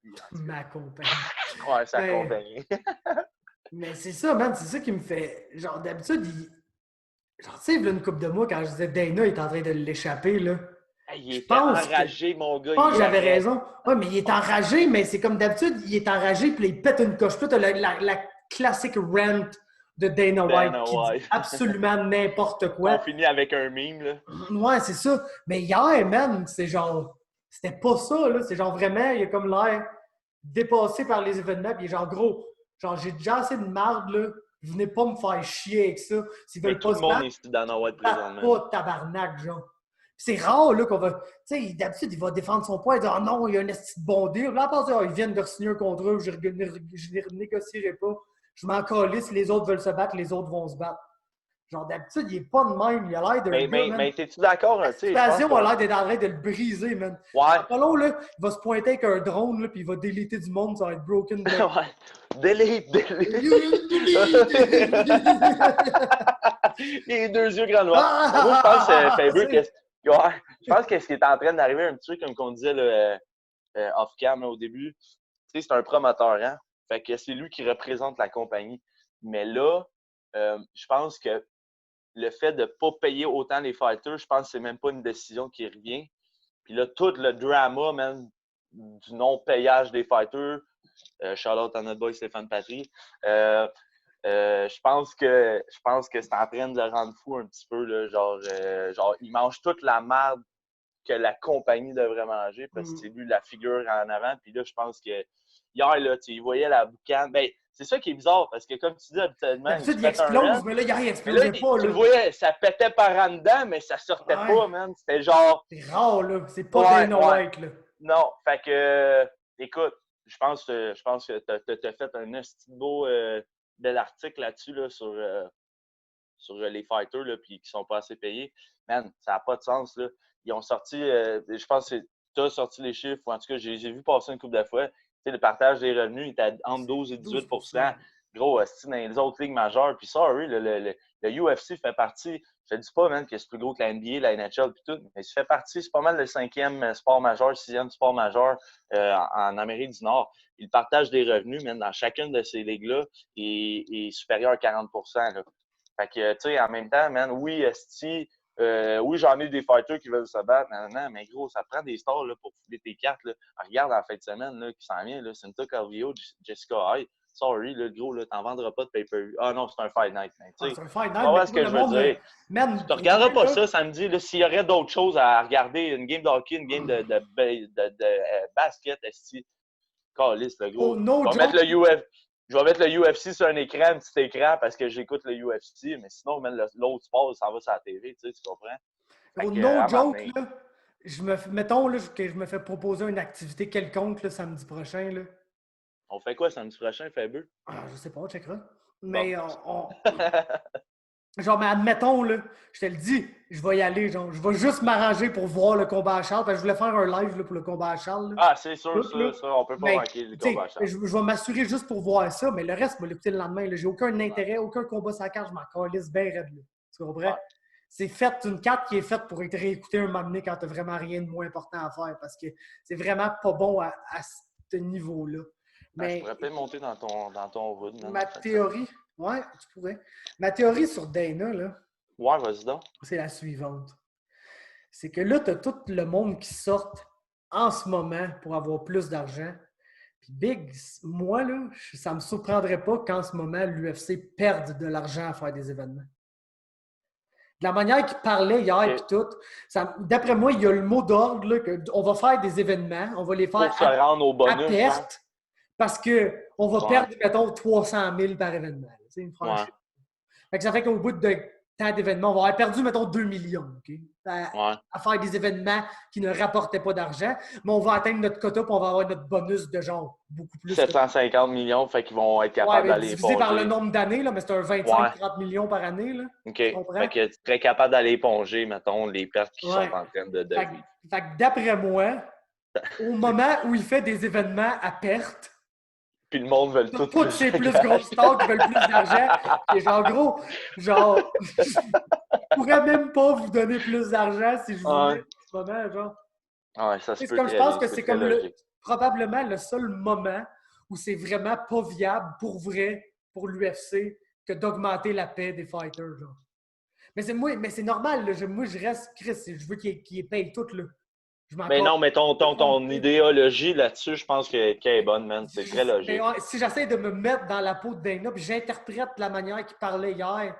puis en tout Ma compagnie. cas. Ouais, sa Mais, compagnie. mais c'est ça, man, c'est ça qui me fait. Genre, d'habitude, genre, tu sais, il y a une couple de mois, quand je disais Dana est en train de l'échapper, là. Hey, il Je était pense que. enragé, mon Je gars. pense que Il j'avais arrête. raison. Ouais, mais il est enragé, mais c'est comme d'habitude, il est enragé, puis là, il pète une coche. Puis là, t'as la classique rant de Dana White Dana qui dit White. absolument n'importe On quoi. finit avec un meme, là. Ouais, c'est ça. Mais hier, man, c'est genre. C'était pas ça, là. C'est genre vraiment, il a comme l'air dépassé par les événements. Puis il est genre gros. Genre, j'ai déjà assez de marde, là. Venez pas me faire chier avec ça. S'ils Mais veulent tout pas le se monde battre, est sur Dana White battent présentement. pas tabarnak, genre. Puis c'est rare, là, qu'on va. Tu sais, d'habitude, il va défendre son poids et dire, ah non, il y a un esti de bon deal. Là, à part ça, ils viennent de signer un contrat, je ne renégocierai pas. Je m'en calisse, les autres veulent se battre, les autres vont se battre. Genre, d'habitude, il est pas de même. Il a l'air d'un gars, man. Mais t'es-tu d'accord, La tu sais, je pense situation a qu'on. l'air d'être en train de le briser, man. Ouais. Dans pas long, là, il va se pointer avec un drone, là, puis il va déliter du monde, ça va être broken black. Ouais. Delete. Les deux yeux grands noirs. Mais moi, je pense, Faber, ouais, je pense que ce qui est en train d'arriver, un petit peu comme on disait là, off-cam là, au début, tu sais, c'est un promoteur, hein? Fait que c'est lui qui représente la compagnie. Mais là, je pense que le fait de ne pas payer autant les fighters, je pense que c'est même pas une décision qui revient. Puis là, tout le drama, même, du non-payage des fighters, shout-out à notre boy Stéphane Patry, je pense que c'est en train de le rendre fou un petit peu. Là, genre, il mange toute la merde que la compagnie devrait manger parce que c'est lui la figure en avant. Puis là, je pense que hier, là, il voyait la boucane. Ben, c'est ça qui est bizarre parce que, comme tu dis habituellement, il D'habitude, se il pète un explose, run. mais là, il Mais là, explosait pas, tu là. le voyais, ça pétait par en dedans, mais ça sortait Ouais. pas, man. C'était genre. C'est rare, là. C'est pas Ouais, Dana ouais. White, là. Non, fait que, écoute, je pense que t'as fait un esti beau bel article là-dessus là, sur les fighters, là, puis qui sont pas assez payés. Man, ça n'a pas de sens, là. Ils ont sorti, je pense que tu as sorti les chiffres, ou en tout cas, j'ai vu passer une couple de fois. Tu sais, le partage des revenus était entre 12 et 18 %. Gros, dans les autres ligues majeures. Puis sorry, le UFC fait partie, je te dis pas, man, que c'est plus gros que la NBA, la NHL, puis tout, mais ça fait partie, c'est pas mal le 5e sport majeur, 6e sport majeur en Amérique du Nord. Et le partage des revenus, man, dans chacune de ces ligues-là est supérieur à 40 %. Là. Fait que, tu sais, en même temps, man, oui, oui, j'en ai des fighters qui veulent se battre, mais gros, ça prend des stars là, pour filer tes cartes. Là. Regarde en fin de semaine là, qui s'en vient, là, Cynthia Calvillo, Jessica Eye. Sorry, le gros, là, t'en vendras pas de pay-per-view. Ah non, c'est un Fight Night. C'est un Fight Night. Tu vois ce que je veux dire? Man, tu ne regarderas pas ça samedi. S'il y aurait d'autres choses à regarder, une game de hockey, une game de basket, est-ce calisse, le gros. Je vais mettre le UFC sur un écran, un petit écran, parce que j'écoute le UFC, mais sinon, même l'autre sport, ça va sur la TV, tu comprends? No joke, là, mettons là, que je me fais proposer une activité quelconque là, samedi prochain. Là. On fait quoi samedi prochain, Fabeux? Je sais pas, on checkera. Mais genre, mais admettons, là, je te le dis, je vais y aller. Genre, je vais juste m'arranger pour voir le combat à Charles. Parce que je voulais faire un live là, pour le combat à Charles. Là. Ah, c'est sûr, ça, on peut pas manquer le combat à Charles. Je vais m'assurer juste pour voir ça, mais le reste, je vais l'écouter le lendemain. J'ai aucun intérêt, aucun combat sur la carte, je m'en calisse bien raide. Là. Tu comprends? Ouais. C'est une carte qui est faite pour être réécoutée un moment donné quand tu n'as vraiment rien de moins important à faire. Parce que c'est vraiment pas bon à ce niveau-là. Mais, je pourrais peut-être monter dans ton hood. Ma théorie, ouais, tu pourrais. Ma théorie sur Dana, là, ouais, vas-y donc. C'est la suivante. C'est que là, tu as tout le monde qui sort en ce moment pour avoir plus d'argent. Puis Big, moi, là, ça ne me surprendrait pas qu'en ce moment, l'UFC perde de l'argent à faire des événements. De la manière qu'il parlait hier et tout, d'après moi, il y a le mot d'ordre qu'on va faire des événements, on va les faire à perte. Parce qu'on va perdre, mettons, 300 000 par événement. C'est une franchise. Fait que ça fait qu'au bout de tant d'événements, on va avoir perdu, mettons, 2 millions à faire des événements qui ne rapportaient pas d'argent. Mais on va atteindre notre quota et on va avoir notre bonus de genre beaucoup plus. 750 millions, fait qu'ils vont être capables d'aller divisé par le nombre d'années, là, mais c'est un 25-30 millions par année. Là, OK. Fait que tu serais capable d'aller éponger, mettons, les pertes qui sont en train de vivre. Fait que d'après moi, au moment où il fait des événements à perte, puis le monde veut tout. Toutes ces plus grosses stars qui veulent plus d'argent. Et genre, gros, genre, je pourrais même pas vous donner plus d'argent si je voulais en ce moment, genre. Ouais, ça se peut. Comme je pense que c'est comme probablement le seul moment où c'est vraiment pas viable pour vrai, pour l'UFC, que d'augmenter la paix des fighters, genre. Mais c'est normal, là. Moi, je reste, Chris, je veux qu'il paye tout, là. Mais non, mais ton idéologie là-dessus, je pense qu'elle est bonne, man. C'est très logique. Si j'essaie de me mettre dans la peau de Dana, puis j'interprète la manière qu'il parlait hier,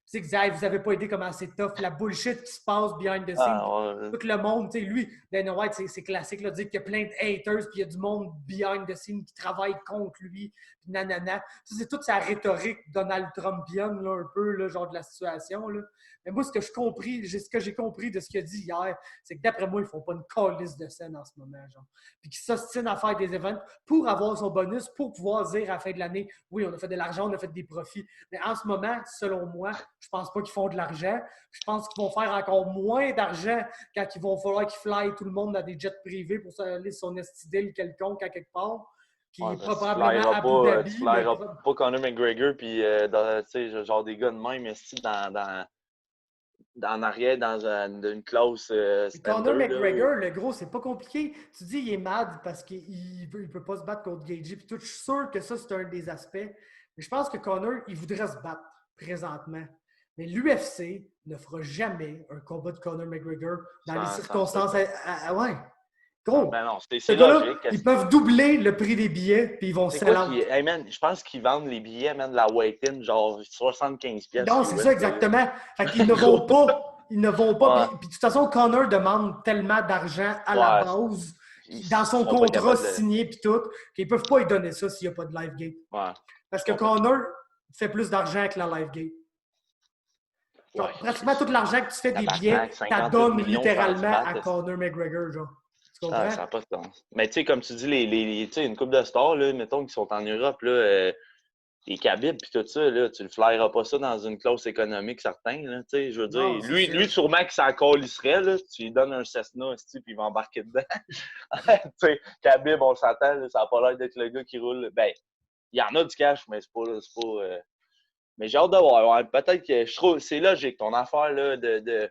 c'est que vous n'avez pas aidé comment c'est tough, la bullshit qui se passe behind the scenes. Tout le monde, tu sais, lui, Dana White, c'est classique, là, dire qu'il y a plein de haters, puis il y a du monde behind the scenes qui travaille contre lui, puis nanana. C'est toute sa rhétorique Donald Trumpienne, là, un peu, là, genre de la situation, là. Mais moi, ce que j'ai compris de ce qu'il a dit hier, c'est que d'après moi, ils ne font pas une calice de scène en ce moment, genre. Puis qu'ils s'ostinent à faire des événements pour avoir son bonus, pour pouvoir dire à la fin de l'année, oui, on a fait de l'argent, on a fait des profits. Mais en ce moment, selon moi, je pense pas qu'ils font de l'argent. Je pense qu'ils vont faire encore moins d'argent quand il va falloir qu'ils flyent tout le monde dans des jets privés pour aller sur son estidile quelconque à quelque part. Qui est probablement à Abu Dhabi. Tu ne pas Conor McGregor, puis genre des gars de même, en arrière dans une classe Conor McGregor, le gros, c'est pas compliqué. Tu dis il est mad parce qu'il peut pas se battre contre Gaethje. Puis tout, je suis sûr que ça, c'est un des aspects. Mais je pense que Conor, il voudrait se battre présentement. Mais l'UFC ne fera jamais un combat de Conor McGregor dans les circonstances. Ouais. Gros, ben non, c'est logique. Ils peuvent doubler le prix des billets puis ils vont se hey man, je pense qu'ils vendent les billets, man, de la wait-in, genre 75 pièces. Non, c'est ça exactement. Fait qu'ils ne vont pas. Ils ne vont pas. Puis de toute façon, Conor demande tellement d'argent à la base, dans son contrat signé puis tout, qu'ils ne peuvent pas lui donner ça s'il n'y a pas de LiveGate. Ouais. Parce que Conor fait plus d'argent que la LiveGate. Genre, pratiquement tout l'argent que tu fais des billets, tu donnes littéralement à Conor McGregor, genre. Ça n'a pas de sens. Mais tu sais, comme tu dis, une couple de stars, là, mettons, qui sont en Europe, là, les Khabib pis tout ça, là, tu le flyeras pas ça dans une clause économique certain, là, tu sais, je veux dire. Non, c'est Lui, sûr. lui, sûrement qu'il s'en câlisserait, là. Tu lui donnes un Cessna, puis il va embarquer dedans. Tu sais, Khabib, on s'entend, là, ça a pas l'air d'être le gars qui roule. Ben, il y en a du cash, mais c'est pas. Mais j'ai hâte de voir. Ouais, peut-être que je trouve c'est logique, ton affaire là, de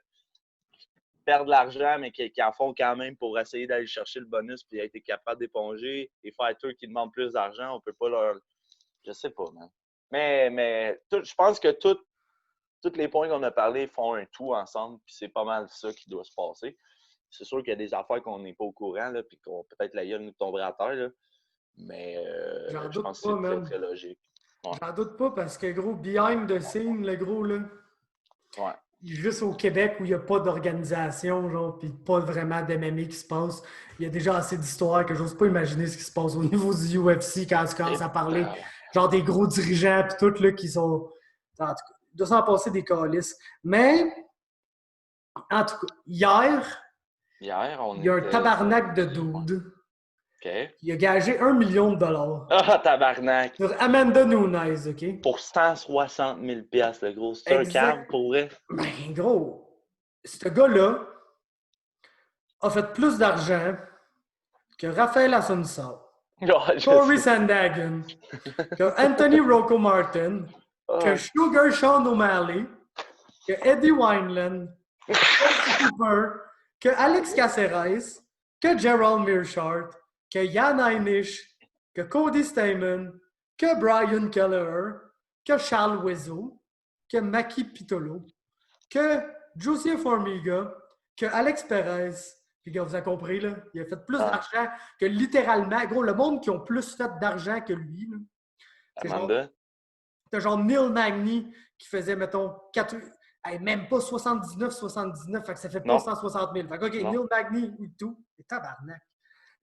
perdre de l'argent, mais qui en font quand même pour essayer d'aller chercher le bonus puis être capable d'éponger. Les fighters qui demandent plus d'argent, on peut pas leur. Je sais pas, man. Mais je pense que tous les points qu'on a parlé font un tout ensemble, puis c'est pas mal ça qui doit se passer. C'est sûr qu'il y a des affaires qu'on n'est pas au courant, là, puis qu'on peut-être la gueule nous tomberait à terre, là. Mais J'en je doute pense que pas, c'est très, man. très logique. Ouais. J'en doute pas parce que, gros, behind the scene, le gros, là, Ouais. juste au Québec où il n'y a pas d'organisation, genre, puis pas vraiment d'MMA qui se passe, il y a déjà assez d'histoires que j'ose pas imaginer ce qui se passe au niveau du UFC quand tu commences à parler, genre des gros dirigeants puis tout, là, qui sont... En tout cas, il doit s'en passer des calices. Mais, en tout cas, hier, Hier, on il y a un était. tabarnak de dude OK. qui a gagé $1 million Ah, tabarnak! sur Amanda Nunes, OK? Pour 160 000 le gros. C'est un Exact. câble pour vrai? Ben, gros, ce gars-là a fait plus d'argent que Raphaël Assunção, Corey Sandhagen, que Anthony Rocco Martin, que Sugar Sean O'Malley, que Eddie Wineland, que Chelsea Cooper, que Alex Caceres, que Gerald Mearshart, que Jan Heinisch, que Cody Stamen, que Brian Kelleher, que Charles Wiseau, que Maki Pitolo, que Josier Formiga, que Alex Perez. Puis gars, vous avez compris, là, il a fait plus d'argent que littéralement. Gros, le monde qui ont plus fait d'argent que lui. Là, c'est Amanda? T'as genre Neil Magny qui faisait, mettons, même pas 79, fait que ça fait pas 160 000. Fait que, OK, Neil Magny et tout, c'est tabarnak.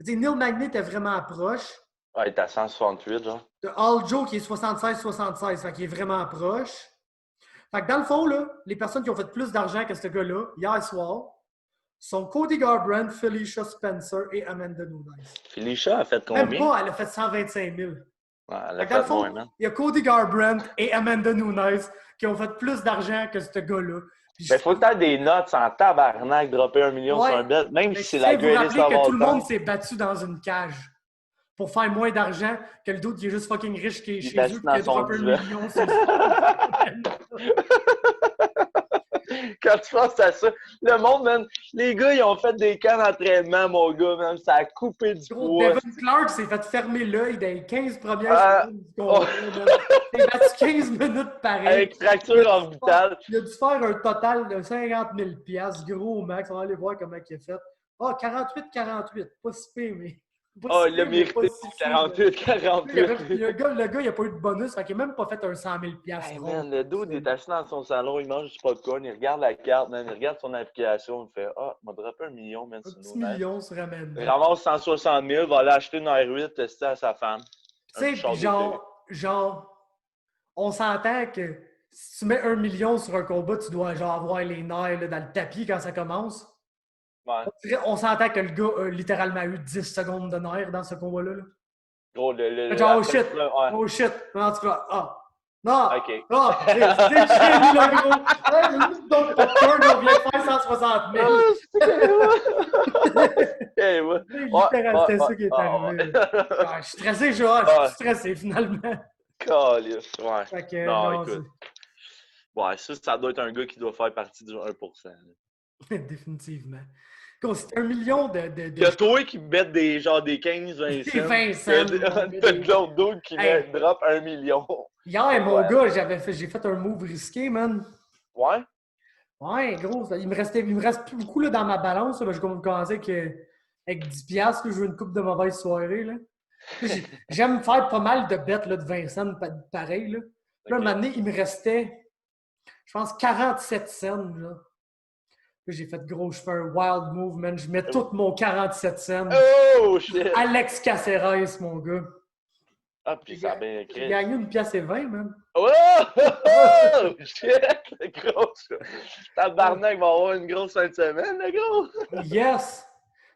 Neil Magny était vraiment proche. Ah, il est à 168, genre. T'as Aljo qui est 76, fait qu'il est vraiment proche. Fait que dans le fond, là, les personnes qui ont fait plus d'argent que ce gars-là, hier soir, sont Cody Garbrandt, Felicia Spencer et Amanda Nunes. Felicia a fait combien? Même pas, elle a fait 125 000. Ouais, elle a Dans le fait fond, moins, man. il y a Cody Garbrandt et Amanda Nunes qui ont fait plus d'argent que ce gars-là. Ben, faut que tu aies des notes en tabarnak, dropper 1 million sur un bet, même si c'est la greatest of all time. que tout le monde s'est battu dans une cage pour faire moins d'argent que le doute qui est juste fucking riche qui est chez eux et qui a droppé 1 million sur Quand tu penses à ça, le monde, man, les gars, ils ont fait des camps d'entraînement, mon gars, même, ça a coupé du poids. Devin Clark s'est fait fermer l'œil dans les 15 premières secondes du combat. Il a battu 15 minutes pareil. Avec fracture orbitale. Il a dû faire un total de 50 000 $, gros max. On va aller voir comment il a fait. Ah, 48, pas si pire, mais... Ah, il a mérité 48. Le gars, il n'a pas eu de bonus, fait qu'il n'a même pas fait un 100 000 $. Hey, man, le dude est assis dans son salon, il mange du popcorn, il regarde la carte, man, il regarde son application, il fait « Ah, il m'a droppé 1 million, man, Un sur petit nos million se ramène. Il ramasse 160 000, va aller acheter une R8, tester à sa femme. Tu sais, genre, on s'entend que si tu mets 1 million sur un combat, tu dois genre avoir les nerfs là, dans le tapis quand ça commence. Ouais. On s'entend que le gars a littéralement eu 10 secondes de nerfs dans ce combat-là. Là. Gros, genre, oh shit! Là, ouais. Oh shit! En tout cas, non! OK. Non! C'est génie, le gros! Donc, popcorn, on vient de faire 160 000. C'est ça qui est arrivé. Je suis stressé, je suis stressé, finalement. Calice, ouais. Fait que, non, écoute. Ouais, ça doit être un gars qui doit faire partie du 1%. Définitivement. C'est 1 million de... Il y a toi qui met des 15, 20 cents. Des 20 cents. T'as de l'autre dude qui drop 1 million. Hier, mon gars, j'ai fait un move risqué, man. Ouais? Ouais, gros. Il me reste plus beaucoup là, dans ma balance. Là, je commençais avec 10 $, je veux une coupe de mauvaise soirée. Là. J'aime faire pas mal de bêtes là, de 20 cents, pareil. Là, okay. Là un moment donné, il me restait, je pense, 47 cents. Là. Là, j'ai fait gros, je fais un wild move, man. Je mets tout mon 47 cents. Oh, shit! Alex Caceres, mon gars. Ah, puis ça a bien écrit. J'ai gagné 1,20 $, man. Oh! Shit! Le gros! Tabarnak va avoir une grosse fin de semaine, le gros! Yes!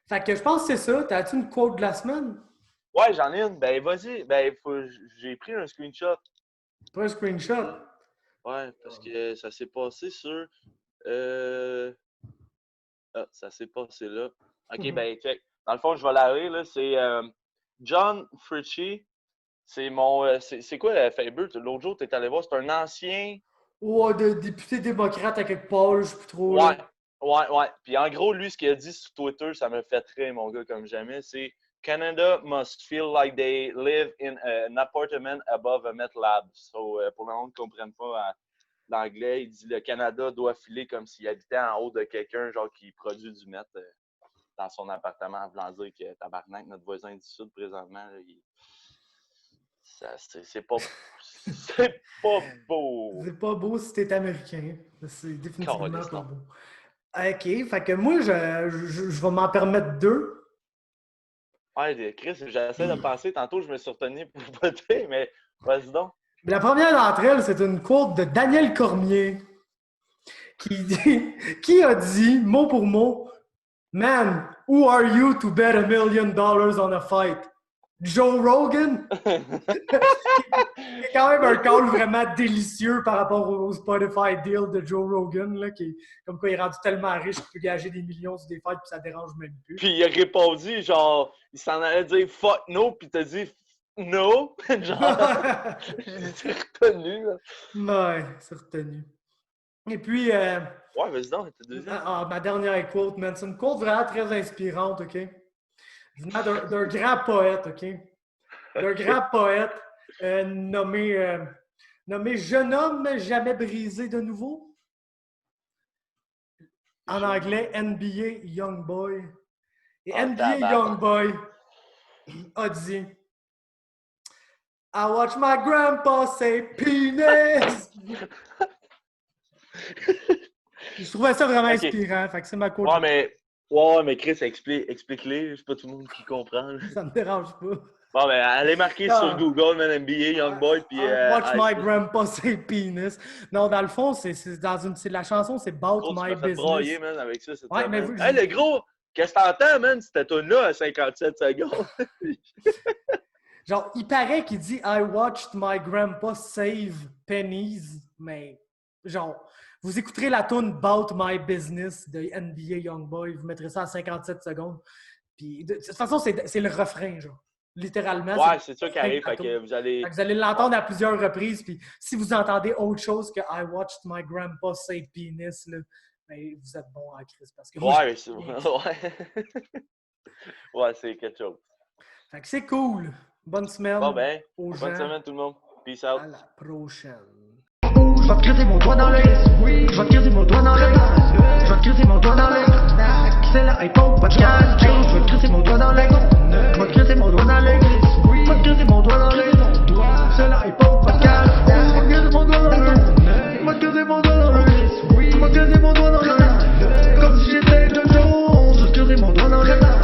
Fait que je pense que c'est ça. T'as-tu une quote de la semaine? Ouais, j'en ai une. Ben, vas-y. Ben, j'ai pris un screenshot. Pas un screenshot. Ouais, parce que ça s'est passé sur. Ah, ça s'est passé là. Ok, ben, check. Dans le fond, je vais la lire, là. C'est John Fritchie. C'est mon. C'est quoi la Faber? L'autre jour, tu es allé voir, c'est un ancien. Ouais, de député démocrate à quelque part, je sais plus trop. Ouais, Là. ouais. Puis en gros, lui, ce qu'il a dit sur Twitter, ça me fait rire, mon gars, comme jamais. C'est Canada must feel like they live in an apartment above a Met Lab. So, pour le monde qui ne comprenne pas l'anglais, il dit le Canada doit filer comme s'il habitait en haut de quelqu'un, genre qui produit du meth dans son appartement, en voulant dire que tabarnak, notre voisin du Sud, présentement, là, c'est pas beau. C'est pas beau si t'es américain. C'est définitivement Caliste, pas non. beau. OK, fait que moi, je vais m'en permettre 2. Ouais, Chris, j'essaie de penser. Tantôt, je me suis retenu pour voter, mais vas-y donc. La première d'entre elles, c'est une quote de Daniel Cormier qui a dit, mot pour mot, « Man, who are you to bet $1 million on a fight? Joe Rogan? » C'est quand même un call vraiment délicieux par rapport au Spotify deal de Joe Rogan, là, qui, comme quoi il est rendu tellement riche qu'il peut gager des millions sur des fights puis ça dérange même plus. Puis il a répondu, genre, il s'en allait dire « fuck no », puis t'as dit « no ». Genre, j'ai retenu, là. Ouais, c'est retenu. Et puis, Ouais, vas-y donc, t'es deuxième. ma dernière quote, man, c'est une quote vraiment très inspirante, OK? Venant d'un grand poète, OK? D'un grand poète nommé Jeune homme jamais brisé de nouveau. En anglais, NBA Youngboy. Et NBA Youngboy a dit I watch my grandpa say penis. Je trouvais ça vraiment inspirant. Fait que c'est ma quote. Ouais, mais Chris, explique-les. C'est pas tout le monde qui comprend. Là. Ça me dérange pas. Bon, ben, allez marquer sur Google, man, NBA, Youngboy, puis... Watch my grandpa say penis. Non, dans le fond, c'est la chanson, c'est About My Business. Broyer, man, avec ça, c'est ouais, mais hey, le gros, qu'est-ce que t'entends, man? Cette tune-là à 57 secondes. Genre, il paraît qu'il dit I watched my grandpa save pennies, mais genre, vous écouterez la tune About My Business de NBA Youngboy, vous mettrez ça à 57 secondes. Puis, de toute façon, c'est le refrain, genre. Littéralement. Ouais, c'est ça qui arrive. Fait que vous allez l'entendre à plusieurs reprises. Puis si vous entendez autre chose que I watched my grandpa say penis, là, ben, vous êtes bon en crise. Parce que ouais, c'est quelque chose. Fait que c'est cool. Bonne semaine. Bon, ben, bonne semaine tout le monde. Peace out. À la prochaine. Je vais te creuser mon doigt dans l'œil. Je vais te creuser mon doigt dans l'œil. Je vais te creuser mon doigt dans l'œil. C'est la iPhone podcast. Je vais te creuser mon doigt dans l'œil. Je vais te creuser mon doigt dans l'œil. Je vais te creuser mon doigt dans l'œil. C'est la iPhone podcast. Je vais te creuser mon doigt dans l'œil. Je vais te creuser mon doigt dans l'œil. Je vais te creuser mon doigt dans l'œil. Comme si j'étais de Jones. Je vais te creuser mon doigt dans l'œil.